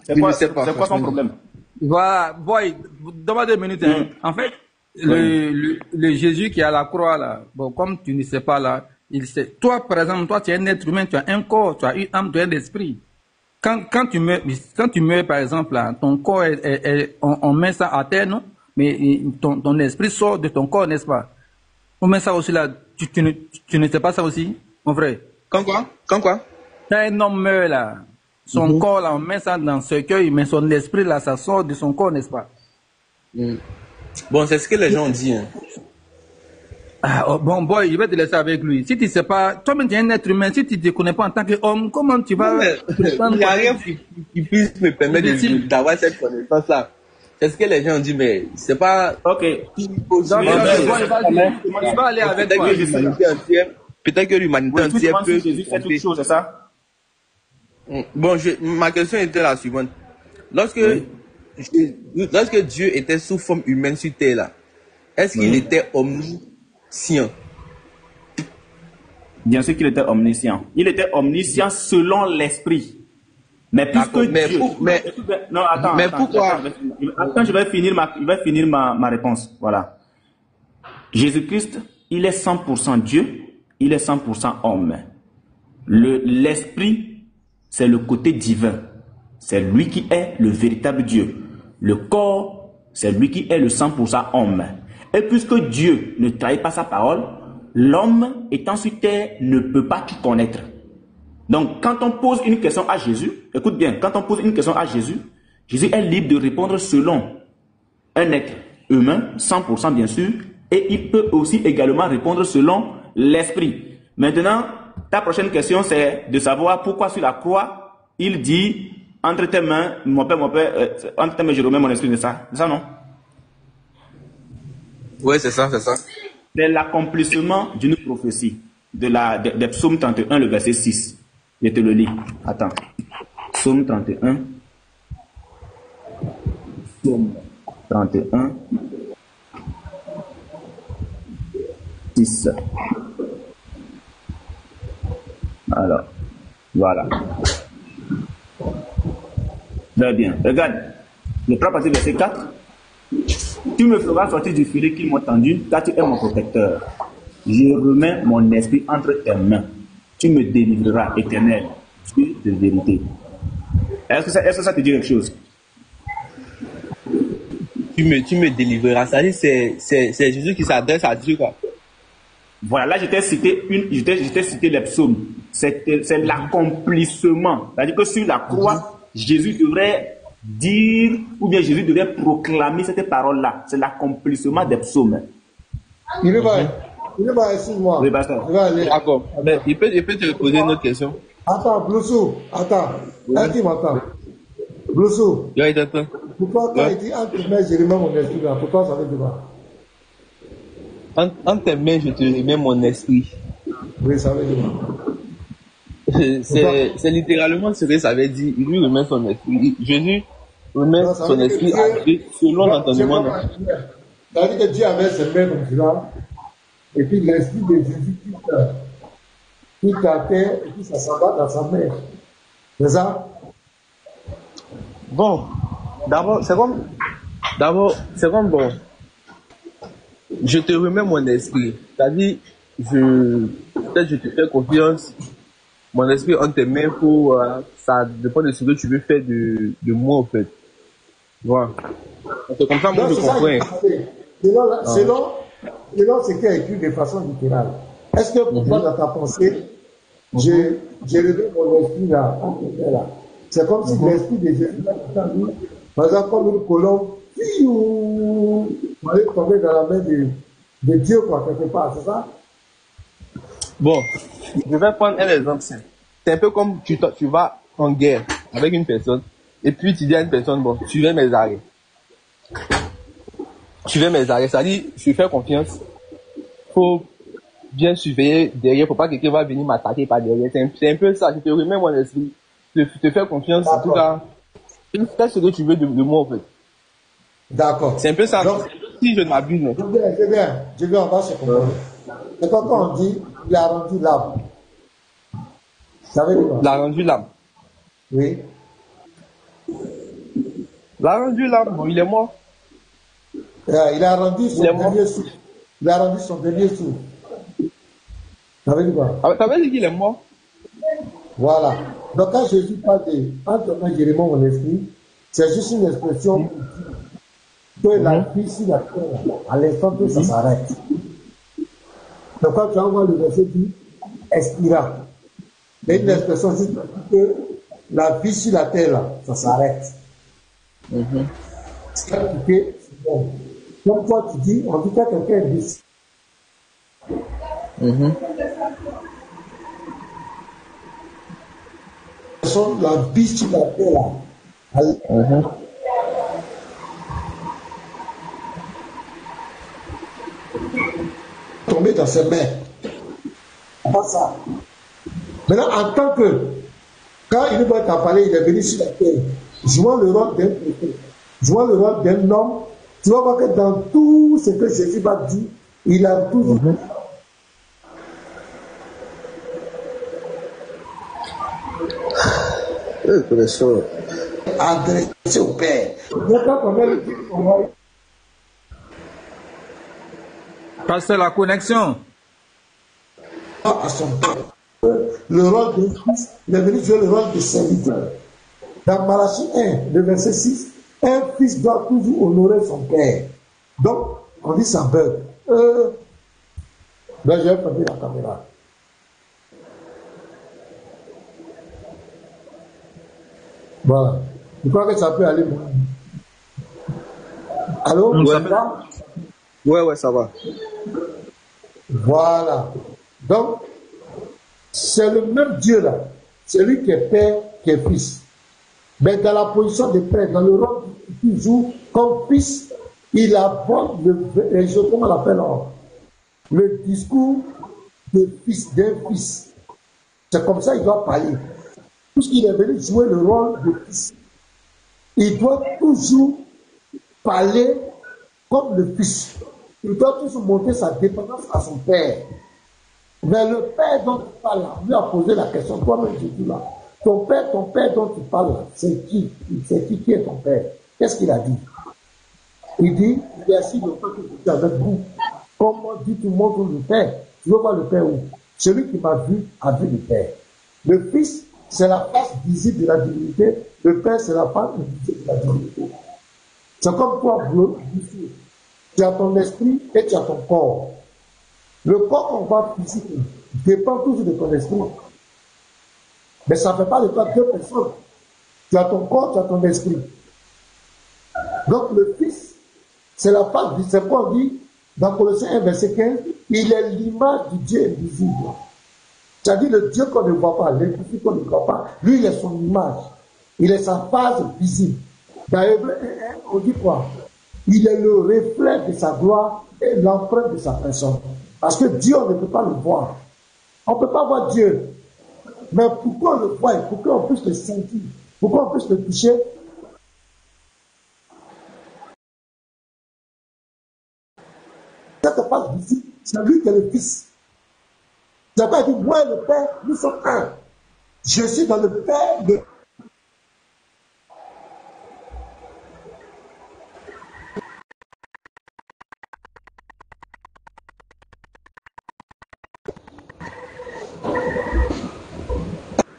C'est quoi son problème? Voilà, boy, donne-moi 2 minutes. Hein. En fait, le Jésus qui est à la croix, là, bon, comme tu ne sais pas, là, il sait. Toi, par exemple, toi, tu es un être humain, tu as un corps, tu as une âme, tu as un esprit. Quand tu meurs, par exemple, là, ton corps on met ça à terre, non? Mais ton esprit sort de ton corps, n'est-ce pas? On met ça aussi là. Tu ne sais pas ça aussi, mon frère? Quand quoi? Quand un homme meurt là, son corps là, on met ça dans ce cercueil, mais son esprit là, ça sort de son corps, n'est-ce pas? Bon, c'est ce que les gens disent. Hein. Bon, boy, je vais te laisser avec lui. Si tu ne sais pas, toi-même tu es un être humain, si tu ne te connais pas en tant qu'homme, comment tu vas... Il n'y a rien qui puisse me permettre d'avoir cette connaissance-là. C'est ce que les gens disent, mais c'est pas... Ok. Tu vas aller avec toi. Peut-être que l'humanité entière peut... Jésus fait toute chose, c'est ça? Bon, ma question était la suivante. Lorsque Dieu était sous forme humaine sur terre, là, est-ce qu'il était omniscient? Bien sûr qu'il était omniscient. Il était omniscient selon l'esprit. Mais puisque non, attends. Mais pourquoi? Attends, je vais finir ma réponse. Voilà. Jésus-Christ, il est 100% Dieu, il est 100% homme. L'esprit, c'est le côté divin. C'est lui qui est le véritable Dieu. Le corps, c'est lui qui est le 100% homme. Et puisque Dieu ne trahit pas sa parole, l'homme étant sur terre ne peut pas tout connaître. Donc, quand on pose une question à Jésus, écoute bien, quand on pose une question à Jésus, Jésus est libre de répondre selon un être humain, 100% bien sûr, et il peut aussi également répondre selon l'esprit. Maintenant, ta prochaine question, c'est de savoir pourquoi sur la croix, il dit, entre tes mains, mon père, entre tes mains, je remets mon esprit, c'est ça? C'est ça, non? Oui, c'est ça. C'est l'accomplissement d'une prophétie des psaumes 31, le verset 6. Je te le lis. Attends. Psaume 31. Psaume 31. 6. Alors, voilà. Très bien. Regarde, le 3 partie verset 4. Tu me feras sortir du filet qu'ils m'ont tendu, car tu es mon protecteur. Je remets mon esprit entre tes mains. Tu me délivreras, Éternel, Dieu de vérité. Est-ce que ça te dit quelque chose? Tu me délivreras. Ça dit, c'est Jésus qui s'adresse à Dieu, quoi. Voilà, là, je t'ai cité les psaumes. C'est l'accomplissement. C'est-à-dire que sur la croix, Jésus devrait dire, ou bien Jésus devrait proclamer cette parole-là. C'est l'accomplissement des psaumes. Il est pas, excuse-moi. Oui, pasteur. D'accord. Mais il peut te poser une autre question. Attends, Bloussou, attends. Est-ce qu'il m'entend? Bloussou. Oui, il t'entend. Pourquoi quand il dit entre tes mains, je remets mon esprit là? Pourquoi ça veut dire quoi? Entre tes mains, je te remets mon esprit. Oui, ça veut dire quoi? C'est littéralement ce que ça veut dire. Il lui remet son esprit. Jésus remet son esprit à Dieu selon l'entendement. Ça veut dire que Dieu avait ses mains comme cela, et puis l'esprit de Jésus qui terre, et puis ça s'en va dans sa main. C'est ça? Bon, d'abord, c'est comme bon. Je te remets mon esprit. C'est-à-dire, peut-être je te fais confiance. Mon esprit entre tes mains pour, ça dépend de ce que tu veux faire de moi, en fait. Voilà. C'est comme ça, moi, je comprends. Selon ce qui est écrit de façon littérale. Est-ce que pour toi, dans ta pensée, j'ai levé mon esprit là, là. C'est comme si l'esprit de Jésus, par exemple, comme une colombe, allait tomber dans la main de Dieu, quoi, quelque part, c'est ça? Bon, je vais prendre un exemple simple. C'est un peu comme tu vas en guerre avec une personne, et puis tu dis à une personne, bon, suivez mes arrêts. Suivez mes arrêts, ça dit, je fais confiance. Faut bien surveiller derrière, faut pas que quelqu'un va venir m'attaquer par derrière. C'est un peu ça, je te remets mon esprit. Je te fais confiance, en tout cas. Fais ce que tu veux de moi, en fait. D'accord. C'est un peu ça. Donc, si je ne m'abuse. Je vais, on va se comprendre. Et quand on dit, il a rendu l'âme. Ça veut dire quoi? Il a rendu l'âme. Oui. Il a rendu l'âme, bon, il est mort. Il a rendu son dernier souffle. Il a rendu son dernier souffle. Ça veut dire quoi? Ça veut dire qu'il est mort. Voilà. Donc quand Jésus parle de entre moi je remets mon esprit, c'est juste une expression que la vie sur la terre, à l'instant que ça s'arrête. Donc quand tu envoies le verset dit expira. C'est une expression juste que la vie sur la terre là, ça s'arrête. C'est bon. Comme toi tu dis, on dit que quelqu'un est bis. La vie sur la terre là. Tomber dans ses mains. Pas ça. Maintenant, en tant que, quand il doit t'en parler, il est venu sur la terre, jouant le rôle d'un prophète, jouant le rôle d'un homme, tu vas voir que dans tout ce que Jésus va dire, il a toujours. Adressé au Père. Passer la connexion. À son Père. Le rôle de Christ, il est venu jouer le rôle de serviteur. Dans Malachie 1, le verset 6, un fils doit toujours honorer son père. Donc, on dit ça bug. Là, je vais prendre la caméra. Voilà. Je crois que ça peut aller. Allô? Ouais. Ça va? Ouais, ça va. Voilà. Donc, c'est le même Dieu là. C'est lui qui est père, qui est fils. Mais dans la position de père, dans le rôle qu'il joue comme fils, il aborde comment on l'appelle, le discours de fils, d'un fils. C'est comme ça qu'il doit parler. Puisqu'il est venu jouer le rôle de fils, il doit toujours parler comme le fils. Il doit toujours montrer sa dépendance à son père. Mais le père dont il parle là, lui a posé la question, toi-même Jésus là, Ton père dont tu parles, c'est qui? C'est qui est ton père? Qu'est-ce qu'il a dit? Il dit, il est assis longtemps que je suis avec vous. Comment dit-tu montre le Père? Tu veux voir le Père où? Celui qui m'a vu a vu le Père. Le Fils, c'est la face visible de la divinité. Le Père, c'est la face invisible de la divinité. C'est comme toi, bleu, tu as ton esprit et tu as ton corps. Le corps qu'on voit physique dépend toujours de ton esprit. Mais ça ne fait pas de toi deux personnes. Tu as ton corps, tu as ton esprit. Donc le Fils, c'est la face, c'est quoi on dit dans Colossiens 1, verset 15, il est l'image du Dieu invisible. C'est-à-dire le Dieu qu'on ne voit pas, l'invisible qu'on ne voit pas, lui il est son image. Il est sa face visible. Dans Hébreux 1, on dit quoi? Il est le reflet de sa gloire et l'empreinte de sa personne. Parce que Dieu, on ne peut pas le voir. On ne peut pas voir Dieu. Mais pourquoi on le voit? Pour qu'on puisse le sentir, pour qu'on puisse le toucher. Cette face visible, c'est lui qui est le Fils. C'est pas dit, moi et le Père, nous sommes un. Je suis dans le Père de...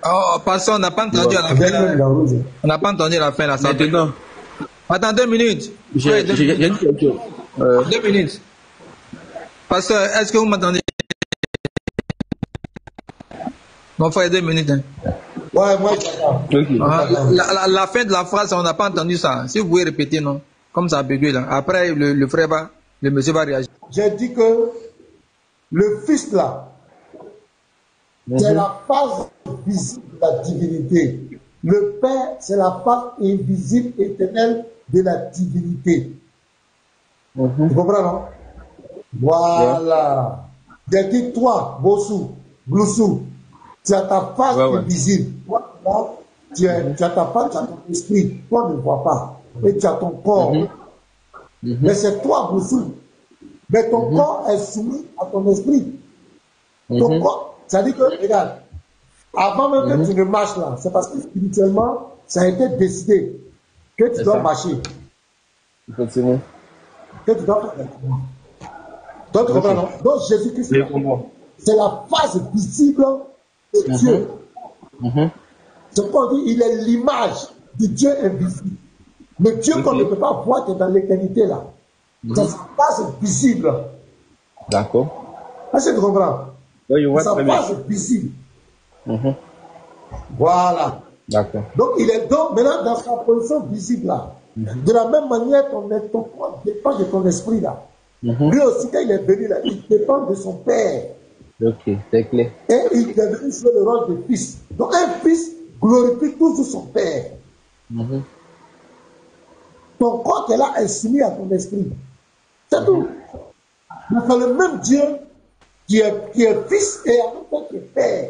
Oh, passons, on n'a pas entendu à la fin. Là. On n'a pas entendu à la fin. Là, attends 2 minutes. J'ai dit quelque chose. 2 minutes. Pasteur, est-ce que vous m'entendez? Mon frère, 2 minutes. Hein. Ouais, moi, j'entends. La fin de la phrase, on n'a pas entendu ça. Si vous pouvez répéter, non? Comme ça a bugué là. Après, le frère va, le monsieur va réagir. J'ai dit que le Fils là, c'est la face visible de la divinité. Le Père, c'est la face invisible, éternelle de la divinité. Tu comprends, non? Voilà. J'ai dit, toi, Bossou, Gloussou, tu as ta face invisible. Toi, là, tu as ta face, tu as ton esprit. Toi, ne vois pas. Et tu as ton corps. Mais c'est toi, Gloussou. Mais ton corps est soumis à ton esprit. Ton corps. C'est-à-dire que, regarde, avant même que tu ne marches là, c'est parce que spirituellement, ça a été décidé que tu dois marcher. Effectivement. Que tu dois faire. Donc, tu comprends, non? Donc, Jésus-Christ, c'est la face visible de Dieu. C'est quoi on dit? Il est l'image du Dieu invisible. Le Dieu qu'on ne peut pas voir qui est dans l'éternité là. C'est sa face visible. D'accord. Est-ce que tu comprends? Oui, je vois sa très bien. face visible. Voilà. D'accord. Donc, il est donc maintenant dans sa position visible là. De la même manière, ton corps dépend de ton esprit là. Lui aussi, quand il est venu là, il dépend de son Père. Ok, c'est clair. Et il est venu jouer le rôle de fils. Donc, un fils glorifie toujours son Père. Ton corps qui est là est soumis à ton esprit. C'est tout. Mais c'est le même Dieu qui est fils et en même temps qui est père.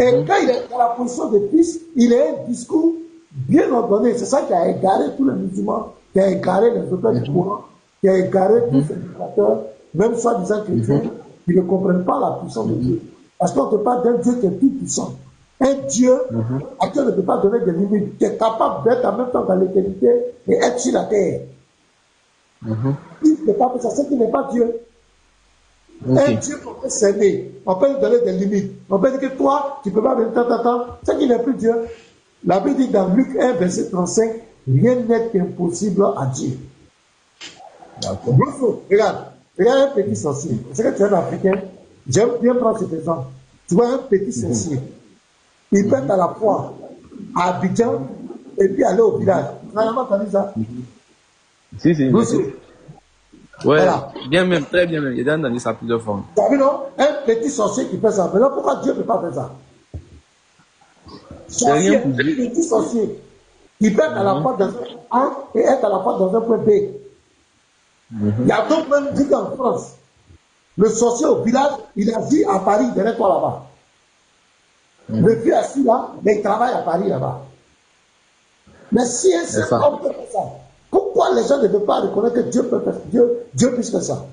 Et quand il est dans la position de fils, il a un discours bien ordonné. C'est ça qui a égaré tous les musulmans, qui a égaré les auteurs du Coran, qui a égaré tous ces éducateurs, même soi-disant chrétiens, qui ne comprennent pas la puissance de Dieu. Parce qu'on te parle d'un Dieu qui est tout puissant. Un Dieu à qui on ne peut pas donner des limites, qui est capable d'être en même temps dans l'éternité et être sur la terre. Il ne peut pas faire ça, c'est qu'il n'est pas Dieu. Un Dieu qu'on peut s'aimer, on peut lui donner des limites. On peut dire que toi, tu ne peux pas venir tant, c'est qu'il n'est plus Dieu. La Bible dit dans Luc 1, verset 35, rien n'est impossible à Dieu. Regarde un petit sorcier. C'est que tu es un Africain, j'aime bien prendre cet exemple. Tu vois un petit sorcier, il peut être à la fois à Abidjan et puis aller au village. Tu n'as jamais entendu ça? Si. Ouais, voilà. Bien même, très bien même. Il a entendu ça plusieurs fois. Tu as vu, non? Un petit sorcier qui fait ça. Mais là, pourquoi Dieu ne peut pas faire ça? Sorcier, un petit sorcier, il peut être à la fois dans un A et être à la fois dans un point B. Il y a donc même dit qu'en France, le sorcier au village, il a vu à Paris, derrière toi là-bas. Le vieux assis là, mais il travaille à Paris là-bas. Mais si un seul homme peut faire ça, pourquoi les gens ne peuvent pas reconnaître que Dieu peut faire, Dieu puisse faire ça?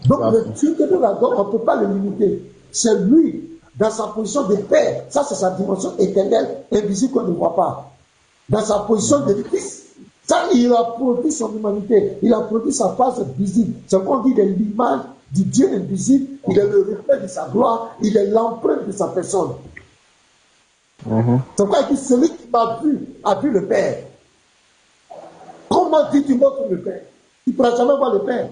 Donc le Dieu que nous avons, on ne peut pas le limiter. C'est lui dans sa position de Père. Ça, c'est sa dimension éternelle, invisible qu'on ne voit pas. Dans sa position de Fils. Ça, il a produit son humanité. Il a produit sa face visible. C'est qu'on dit de l'image du Dieu invisible. Il est le reflet de sa gloire. Il est l'empreinte de sa personne. C'est pourquoi il dit, celui qui m'a vu a vu le Père. Comment dis-tu montres le Père? Tu ne pourras jamais voir le Père.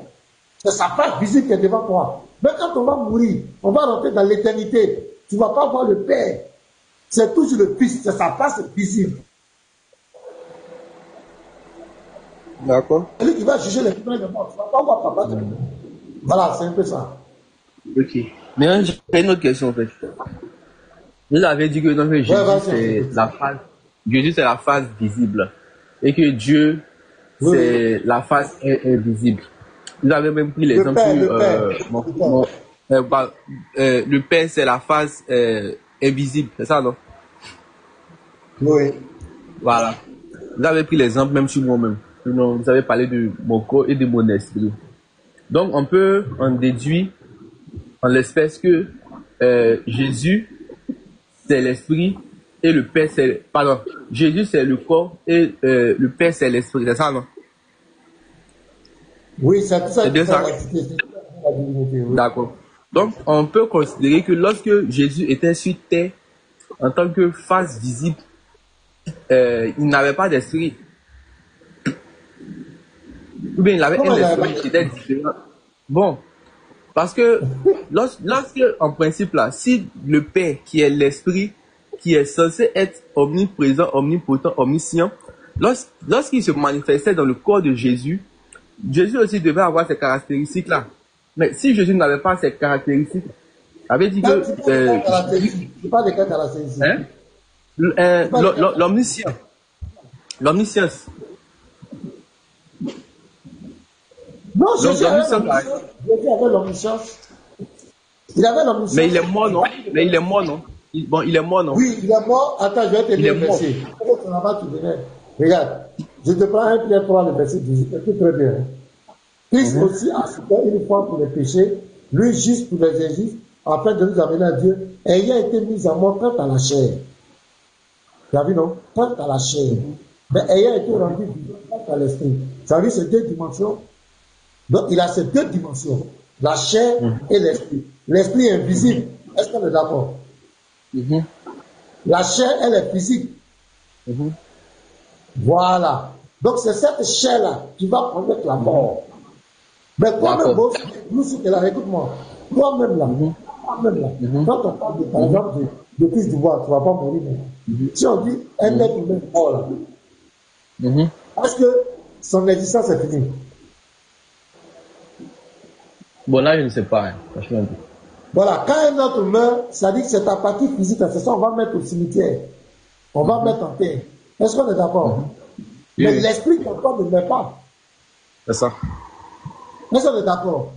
C'est sa face visible qui est devant toi. Mais quand on va mourir, on va rentrer dans l'éternité. Tu ne vas pas voir le Père. C'est toujours le Fils. C'est sa face visible. D'accord. Celui qui va juger les vivants et les morts, tu ne vas pas voir papa. Voilà, c'est un peu ça. Ok. Mais j'ai une autre question en fait. Vous avez dit que donc, Jésus, c'est la face. Jésus, c'est la face visible. Et que Dieu, c'est la face invisible. Vous avez même pris l'exemple le Père, c'est la face invisible. C'est ça, non? Oui. Voilà. Vous avez pris l'exemple même sur moi-même. Vous avez parlé de mon corps et de mon esprit. Donc, on peut en déduire en l'espèce que Jésus, c'est l'esprit et le Père, c'est... Pardon, Jésus, c'est le corps et le Père, c'est l'esprit. C'est ça, non? Oui, c'est tout ça. C'est bien ça. D'accord. Donc, on peut considérer que lorsque Jésus était sur terre, en tant que face visible, il n'avait pas d'esprit. Ou bien il avait un esprit qui était différent. Bon, parce que lorsque, en principe là, si le Père qui est l'esprit, qui est censé être omniprésent, omnipotent, omniscient, lorsqu'il se manifestait dans le corps de Jésus, Jésus aussi devait avoir ces caractéristiques là. Mais si Jésus n'avait pas ces caractéristiques, avait dit que tu parles de quelles caractéristiques? L'omniscience. L'omniscience. Non, Jésus avait l'omniscience. Il avait l'omniscience. Mais il est mort, non? Il est mort, non? Oui, il est mort. Attends, je vais te lire le verset. Regarde, je te prends 1 Pierre 3, le verset 18. C'est très bien. Christ aussi a souffert une fois pour les péchés, lui juste pour les injustes, afin de nous amener à Dieu, ayant été mis à mort quant à la chair. Tu as vu, non? Quant à la chair. Mais ayant été rendu vivant quant à l'esprit. Ça veut dire ces deux dimensions. Donc, il a ces deux dimensions, la chair et l'esprit. L'esprit est invisible. Est-ce qu'on est d'accord? La chair, elle est physique. Voilà. Donc, c'est cette chair-là qui va promettre la mort. Mais toi-même, nous, si tu es là, écoute-moi. Toi-même, là, quand on parle, par exemple, de prise du bois, tu ne vas pas mourir. Si on dit un être humain mort, là, est-ce que son existence est finie? Bon, là, je ne sais pas, franchement. Voilà, quand un autre meurt, ça dit que c'est ta partie physique, c'est ça, on va mettre au cimetière. On va mettre en terre. Est-ce qu'on est d'accord? Mais l'esprit encore ne meurt pas. C'est ça. Est-ce qu'on est d'accord?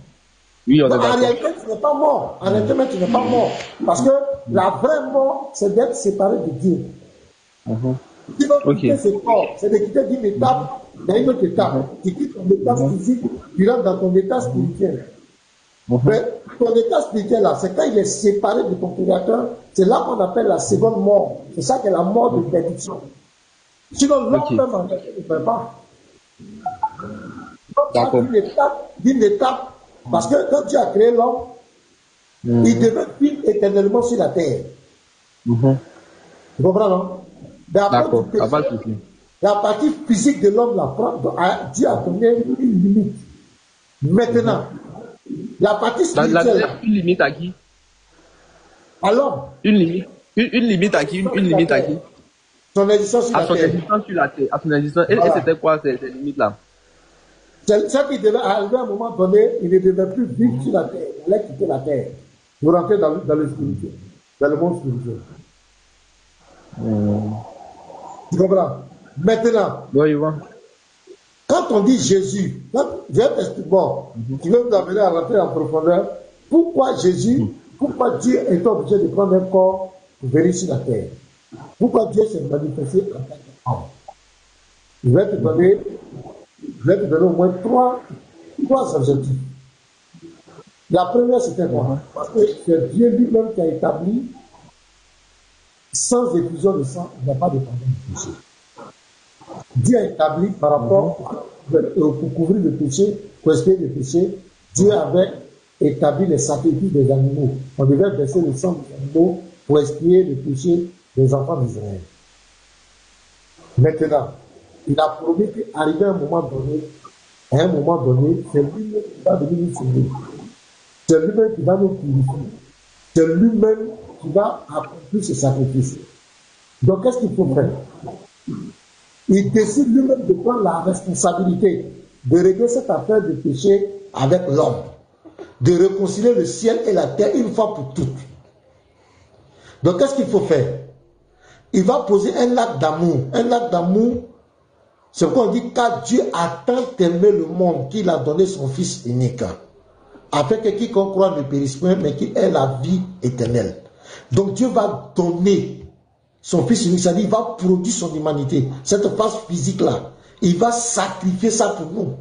Oui, on est d'accord. En réalité, tu n'es pas mort. En réalité, tu n'es pas mort. Parce que la vraie mort, c'est d'être séparé de Dieu. Si tu quitter ce corps, c'est de quitter d'une étape dans une autre étape. Tu quittes ton état physique, tu rentres dans ton état spirituel. Mais ton état spirituel là, c'est quand il est séparé de ton créateur, c'est là qu'on appelle la seconde mort. C'est ça qui est la mort de perdition. Sinon, l'homme même en réalité ne peut pas. Donc, d'une étape, parce que quand Dieu a créé l'homme, il devait vivre éternellement sur la terre. Tu comprends, non? D'accord, la partie physique de l'homme, Dieu a donné une limite. Maintenant, la partie spirituelle. Une limite à qui? À l'homme. Une limite à qui? Une limite à qui? Son existence sur la terre. À son existence sur la terre. À son existence. Et c'était quoi ces limites-là? C'est ça qui devait arriver à un moment donné, il ne devait plus vivre sur la terre. Il allait quitter la terre pour rentrer dans le spirituel, dans le monde spirituel. Tu comprends? Maintenant, quand on dit Jésus, je vais t'expliquer, tu veux nous amener à rentrer en profondeur, pourquoi Jésus, pourquoi Dieu est obligé de prendre un corps pour venir sur la terre? Pourquoi Dieu s'est manifesté en tant qu'homme? Je vais te donner au moins trois objectifs. La première, c'était quoi? Parce que c'est Dieu lui-même qui a établi Sans effusion de sang, il n'y a pas de pardon du péché. Dieu a établi par rapport pour couvrir le péché, pour expier le péché, Dieu avait établi les sacrifices des animaux. On devait verser le sang des animaux pour expier le péché des enfants d'Israël. Maintenant, il a promis qu'arrivé à un moment donné, c'est lui-même qui va venir nous sauver. C'est lui-même qui va nous purifier. C'est lui-même qui va accomplir ce sacrifice. Donc, qu'est-ce qu'il faut faire? Il décide lui-même de prendre la responsabilité de régler cette affaire de péché avec l'homme, de réconcilier le ciel et la terre une fois pour toutes. Donc, qu'est-ce qu'il faut faire? Il va poser un acte d'amour. Un acte d'amour, c'est pourquoi on dit car Dieu a tant aimé le monde qu'il a donné son Fils unique, afin que quiconque croit ne périsse point, mais qu'il ait la vie éternelle. Donc Dieu va donner son Fils unique, c'est-à-dire il va produire son humanité, cette phase physique-là. Il va sacrifier ça pour nous.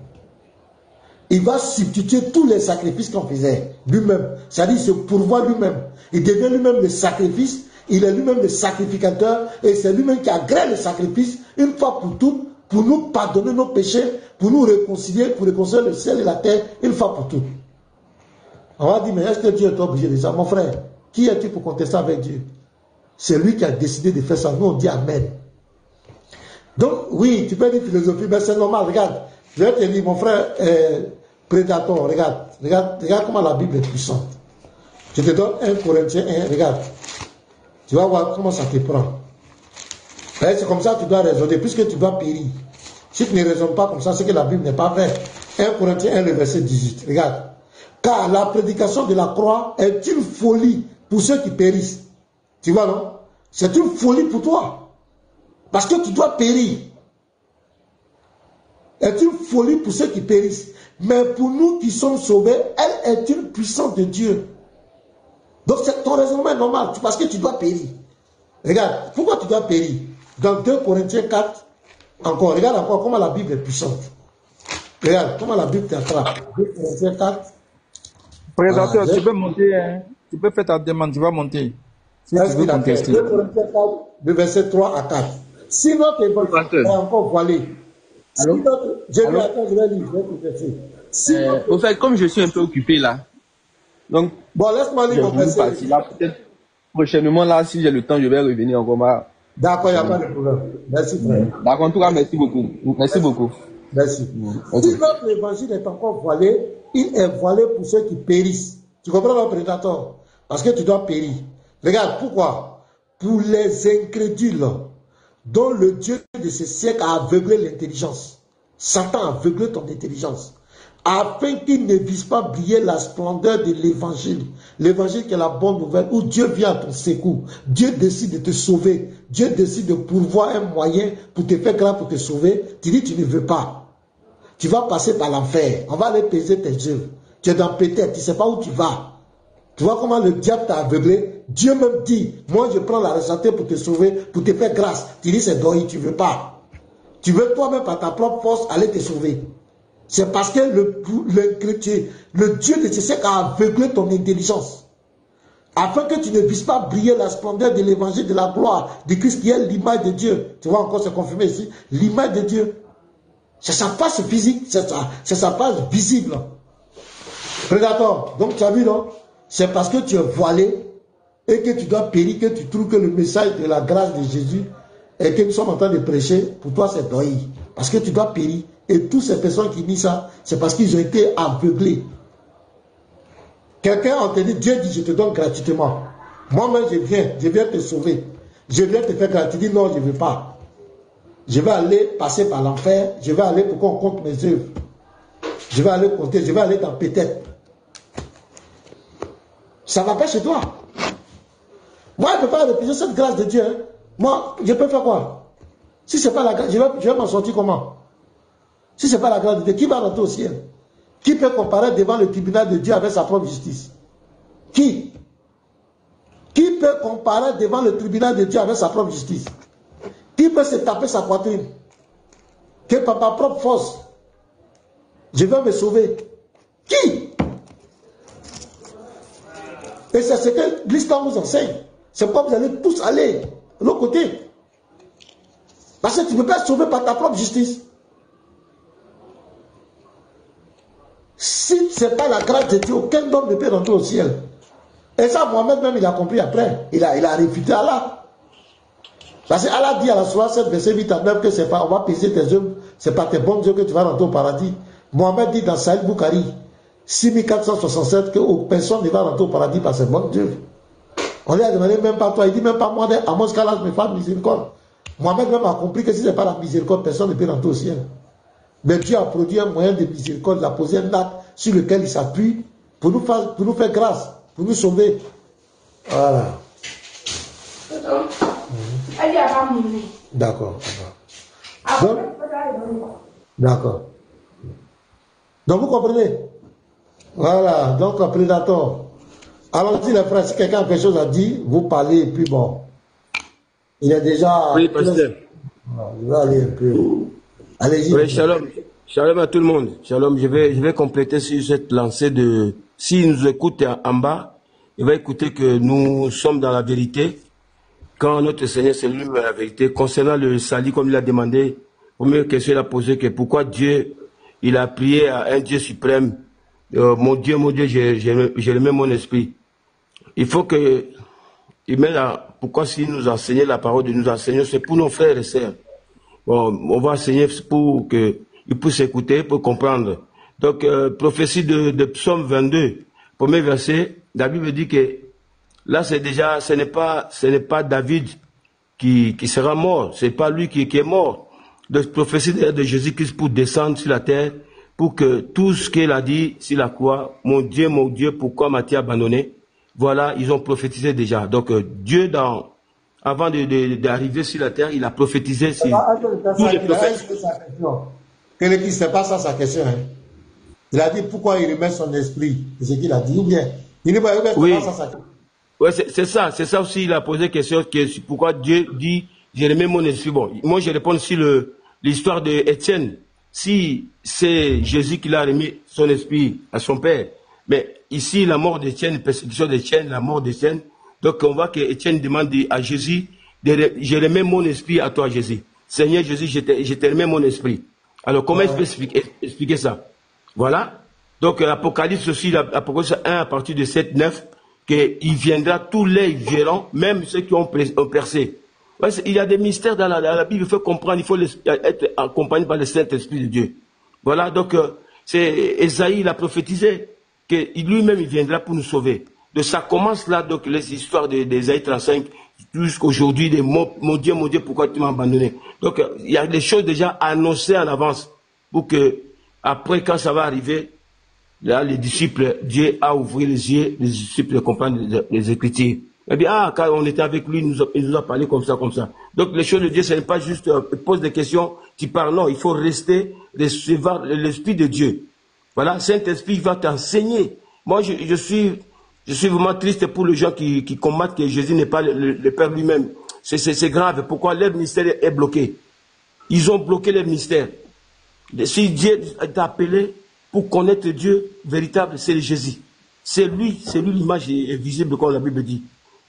Il va substituer tous les sacrifices qu'on faisait lui-même. C'est-à-dire il se pourvoit lui-même. Il devient lui-même le sacrifice. Il est lui-même le sacrificateur. Et c'est lui-même qui agrée le sacrifice une fois pour toutes, pour nous pardonner nos péchés, pour nous réconcilier, pour réconcilier le ciel et la terre une fois pour toutes. On va dire, mais est-ce que Dieu est obligé de ça? Mon frère, qui es-tu pour contester avec Dieu? C'est lui qui a décidé de faire ça. Nous, on dit Amen. Donc, oui, tu peux dire philosophie, mais c'est normal. Regarde, je vais te dire, mon frère, Prédateur, regarde comment la Bible est puissante. Je te donne 1 Corinthiens 1, regarde. Tu vas voir comment ça te prend. C'est comme ça que tu dois raisonner, puisque tu dois périr. Si tu ne raisonnes pas comme ça, c'est que la Bible n'est pas vraie. 1 Corinthiens 1, le verset 18. Regarde. Car la prédication de la croix est une folie pour ceux qui périssent. Tu vois, non? C'est une folie pour toi. Parce que tu dois périr. C'est une folie pour ceux qui périssent. Mais pour nous qui sommes sauvés, elle est une puissance de Dieu. Donc c'est ton raisonnement normal, parce que tu dois périr. Regarde, pourquoi tu dois périr? Dans 2 Corinthiens 4, encore, regarde encore comment la Bible est puissante. Regarde comment la Bible t'attrape. 2 Corinthiens 4. Prédateur, tu peux monter, hein? Tu peux faire ta demande, tu vas monter. Si tu veux contester. 2 Corinthiens 4, de verset 3 à 4. Si notre évangile est encore voilé, je vais lire. Au fait, comme je suis un peu occupé là, donc bon, laisse-moi lire mon verset. Peut-être prochainement là, si j'ai le temps, je vais revenir encore. D'accord, il n'y a pas de problème. Merci, frère. D'accord, en tout cas, merci beaucoup. Merci beaucoup. Merci. Si notre évangile est encore voilé, il est voilé pour ceux qui périssent. Tu comprends, mon prédateur? Parce que tu dois périr. Regarde, pourquoi? Pour les incrédules, dont le Dieu de ce siècle a aveuglé l'intelligence. Satan a aveuglé ton intelligence. Afin qu'il ne vise pas briller la splendeur de l'évangile. L'évangile qui est la bonne nouvelle, où Dieu vient à ton secours. Dieu décide de te sauver. Dieu décide de pourvoir un moyen pour te faire grâce, pour te sauver. Tu dis tu ne veux pas. Tu vas passer par l'enfer. On va aller peser tes œuvres. Tu es dans peut-être, tu ne sais pas où tu vas. Tu vois comment le diable t'a aveuglé? Dieu même dit, moi je prends la responsabilité pour te sauver, pour te faire grâce. Tu dis c'est deuil, tu ne veux pas. Tu veux toi-même par ta propre force aller te sauver. C'est parce que le Dieu de ce siècle a aveuglé ton intelligence. Afin que tu ne puisses pas briller la splendeur de l'évangile de la gloire de Christ qui est l'image de Dieu. Tu vois encore, c'est confirmé ici. L'image de Dieu. C'est sa face physique, c'est sa face visible. Prédateur, donc tu as vu, non? C'est parce que tu es voilé et que tu dois périr, que tu trouves que le message de la grâce de Jésus et que nous sommes en train de prêcher, pour toi c'est deuil. Parce que tu dois périr. Et toutes ces personnes qui disent ça, c'est parce qu'ils ont été aveuglés. Quelqu'un a dit, Dieu dit, je te donne gratuitement. Moi-même, je viens te sauver. Je viens te faire gratuitement. Tu dis, non, je ne veux pas. Je vais aller passer par l'enfer. Je vais aller pour qu'on compte mes œuvres. Je vais aller compter. Je vais aller dans peut-être. Ça va pas chez toi. Moi, je ne peux pas refuser cette grâce de Dieu. Hein. Moi, je peux faire quoi? Si ce n'est pas la grâce, je vais m'en sortir comment? Si ce n'est pas la grâce de Dieu, qui va rentrer au ciel? Qui peut comparer devant le tribunal de Dieu avec sa propre justice? Qui? Qui peut comparer devant le tribunal de Dieu avec sa propre justice? Qui peut se taper sa poitrine? Que par ma propre force, je vais me sauver? Qui? Et c'est ce que l'histoire vous enseigne. C'est pourquoi vous allez tous aller. l'autre côté. Parce que tu ne peux pas sauver par ta propre justice. Si ce n'est pas la grâce de Dieu, aucun homme ne peut rentrer au ciel. Et ça, Mohamed même, il a compris après. Il a réfuté Allah. Parce que Allah dit à la 67, verset 8 à 9, que c'est pas, on va peser tes œuvres, c'est pas tes bonnes œuvres que tu vas rentrer au paradis. Mohamed dit dans Sahih Bukhari, 6467, que personne ne va rentrer au paradis par ses bonnes œuvres. On lui a demandé, même pas toi, il dit même pas moi, à mon cas là, je me fais miséricorde. Mohamed même a compris que si ce n'est pas la miséricorde, personne ne peut rentrer au ciel. Mais Dieu a produit un moyen de miséricorde, il a posé un acte sur lequel il s'appuie pour nous faire grâce, pour nous sauver. Voilà. D'accord. D'accord. Donc vous comprenez? Voilà, donc prédateur. Allons-y les frères, si quelqu'un a quelque chose à dire, vous parlez et puis bon. Il est déjà... Oui, pasteur. Il va aller un peu... Allez-y. Oui, shalom. Shalom à tout le monde. Shalom, je vais compléter sur cette lancée de... S'il nous écoute en bas, il va écouter que nous sommes dans la vérité. Quand notre Seigneur c'est lui la vérité. Concernant le salut, comme il a demandé, première question il a posé, que pourquoi Dieu, il a prié à un Dieu suprême. Mon Dieu, je remets mon esprit. Il faut que... Pourquoi s'il nous enseignait la parole de nous enseigner, c'est pour nos frères et sœurs. Bon, on va enseigner pour qu'ils puissent écouter, pour comprendre. Donc, prophétie de Psaume 22, premier verset, la Bible dit que là, c'est déjà, ce n'est pas David qui sera mort, c'est pas lui qui est mort. Donc, prophétie de Jésus-Christ pour descendre sur la terre, pour que tout ce qu'il a dit sur la croix, mon Dieu, pourquoi m'as-tu abandonné? Voilà, ils ont prophétisé déjà. Donc, Dieu, avant d'arriver sur la terre, il a prophétisé sur tous les prophètes. C'est pas ça sa question. Hein. Il a dit pourquoi il remet son esprit. C'est ce qu'il a dit. Ou bien, il dit pas ça sa question. Oui, c'est ça aussi, il a posé question, pourquoi Dieu dit, je remets mon esprit. Bon, moi je réponds sur l'histoire de Étienne. Si c'est Jésus qui l'a remis son esprit à son père, mais ici, la mort d'Étienne, la persécution d'Étienne, la mort d'Étienne, donc on voit que Étienne demande à Jésus, je remets mon esprit à toi, Jésus. Seigneur Jésus, je te remets mon esprit. Alors comment je peux expliquer ça? Voilà. Donc l'Apocalypse aussi, l'Apocalypse 1 à partir de 7, 9, qu'il viendra tous les violents, même ceux qui ont percé. Ouais, il y a des mystères dans la Bible, il faut comprendre, il faut être accompagné par le Saint-Esprit de Dieu. Voilà, donc c'est Esaïe, il a prophétisé que lui-même il viendra pour nous sauver. De ça commence là, donc les histoires d'Esaïe 35 jusqu'aujourd'hui, mon Dieu, pourquoi tu m'as abandonné? Donc il y a des choses déjà annoncées en avance pour que après quand ça va arriver, là les disciples, Dieu a ouvert les yeux, les disciples comprennent les Écritures. Eh bien, quand on était avec lui, il nous a parlé comme ça. Donc les choses de Dieu, ce n'est pas juste pose des questions, tu parles, non, il faut recevoir l'Esprit de Dieu. Voilà, Saint-Esprit va t'enseigner. Moi, je suis vraiment triste pour les gens qui combattent que Jésus n'est pas le Père lui-même. C'est grave. Pourquoi leur ministère est bloqué? Ils ont bloqué leur ministère. Si Dieu t'a appelé pour connaître Dieu véritable, c'est Jésus. C'est lui l'image est visible comme la Bible dit.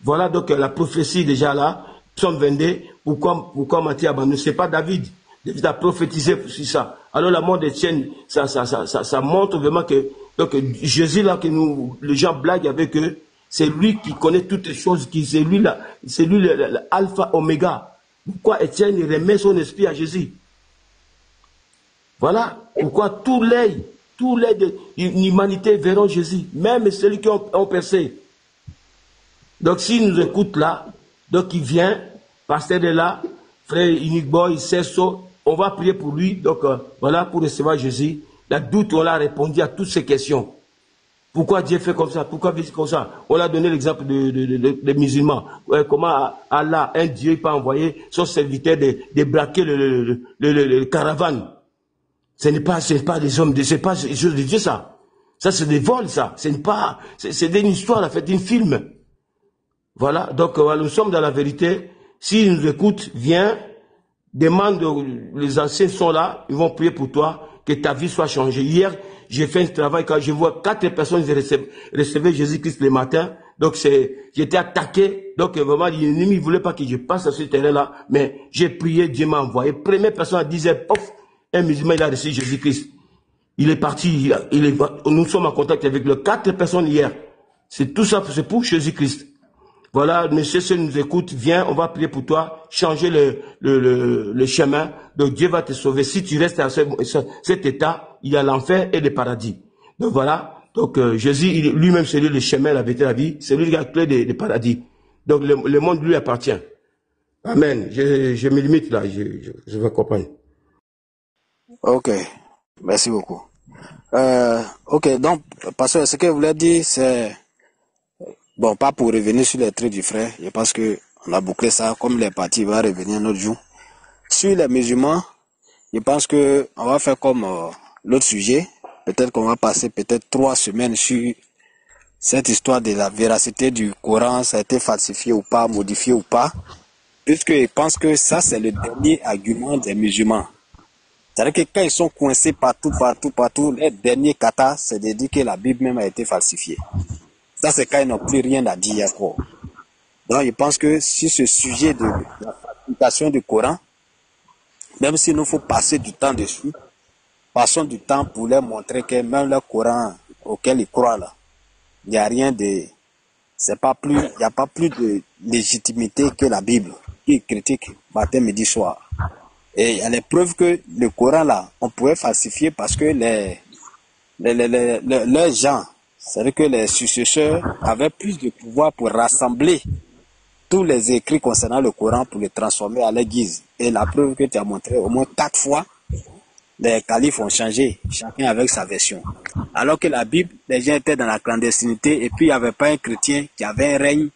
Voilà donc la prophétie déjà là, Psaume 22, pourquoi m'as-tu abandonné? C'est pas David. David a prophétisé sur ça. Alors la mort d'Étienne, ça montre vraiment que donc Jésus là que les gens blaguent avec eux, c'est lui qui connaît toutes les choses, c'est lui l'alpha oméga. Pourquoi Étienne remet son esprit à Jésus? Voilà pourquoi tous les de l'humanité verront Jésus, même ceux qui ont percé. Donc s'il nous écoute là, donc il vient, pasteur de là, frère Unique Boy, Sesso, on va prier pour lui, donc voilà, pour recevoir Jésus. La doute, on l'a répondu à toutes ces questions. Pourquoi Dieu fait comme ça? Pourquoi vit comme ça? On a donné l'exemple des musulmans. Comment Allah, un Dieu, peut envoyer son serviteur de braquer le caravane. Ce n'est pas des hommes, c'est pas des choses de Dieu, ça. Ça, c'est des vols, ça. C'est une histoire, la fait d'un film. Voilà. Donc, nous sommes dans la vérité. S'ils nous écoutent, viens, demande, les anciens sont là, ils vont prier pour toi, que ta vie soit changée. Hier, j'ai fait un travail quand je vois 4 personnes recevaient Jésus-Christ le matin Donc j'étais attaqué. Donc vraiment, l'ennemi ne voulait pas que je passe à ce terrain-là. Mais j'ai prié, Dieu m'a envoyé. Première personne disait, pof, un musulman, il a reçu Jésus-Christ. Il est parti, nous sommes en contact avec les 4 personnes hier. C'est tout ça, c'est pour Jésus-Christ. Voilà, monsieur, si nous écoute, viens, on va prier pour toi, changer le chemin. Donc Dieu va te sauver. Si tu restes à cet état, il y a l'enfer et le paradis. Donc voilà, donc Jésus, lui-même, c'est lui le chemin, la vérité, la vie. C'est lui qui a la clé des paradis. Donc le monde lui appartient. Amen. Je me limite là, je vais comprendre. Ok, merci beaucoup. Ok, donc, parce que ce que je voulais dire, c'est... Bon, pas pour revenir sur les traits du frère, je pense que on a bouclé ça, comme les partis va revenir un autre jour. Sur les musulmans, je pense que on va faire comme l'autre sujet. Peut-être qu'on va passer peut-être 3 semaines sur cette histoire de la véracité du Coran, ça a été falsifié ou pas, modifié ou pas, puisque je pense que ça, c'est le dernier argument des musulmans. C'est-à-dire que quand ils sont coincés partout, les derniers katas, c'est de dire que la Bible même a été falsifiée. Ça, c'est quand ils n'ont plus rien à dire encore. Donc, je pense que sur ce sujet de la falsification du Coran, même s'il nous faut passer du temps dessus, passons du temps pour leur montrer que même le Coran auquel ils croient là, il n'y a rien de... il n'y a pas plus de légitimité que la Bible, qui critique matin, midi, soir. Et il y a les preuves que le Coran là, on pouvait falsifier parce que les gens, c'est-à-dire que les successeurs avaient plus de pouvoir pour rassembler tous les écrits concernant le Coran pour les transformer à leur guise. Et la preuve que tu as montré, au moins 4 fois, les califes ont changé, chacun avec sa version. Alors que la Bible, les gens étaient dans la clandestinité et puis il n'y avait pas un chrétien qui avait un règne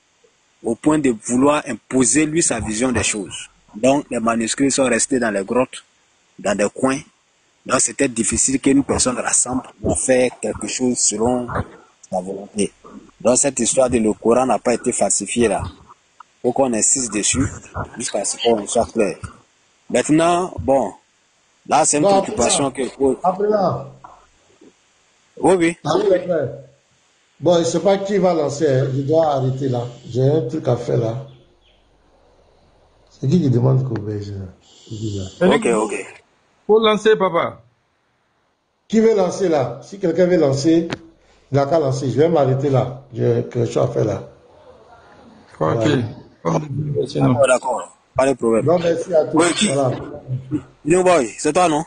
au point de vouloir imposer lui sa vision des choses. Donc les manuscrits sont restés dans les grottes, dans des coins. Donc c'était difficile qu'une personne rassemble pour faire quelque chose selon sa volonté. Donc cette histoire de le Coran n'a pas été falsifié là. Il faut qu'on insiste dessus jusqu'à ce qu'on soit clair. Maintenant, bon, là c'est une préoccupation que... Après là. Oui. Bon, je ne sais pas qui va lancer, hein. Je dois arrêter là. J'ai un truc à faire là. C'est qui demande qu'on veille? Ok. Faut lancer, papa. Qui veut lancer là? Si quelqu'un veut lancer, il n'a qu'à lancer. Je vais m'arrêter là. J'ai quelque chose à faire là. Ok. D'accord. Pas de problème. Non, merci à tous. Oui, voilà. Boy, c'est toi, non?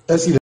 Est-ce qu'il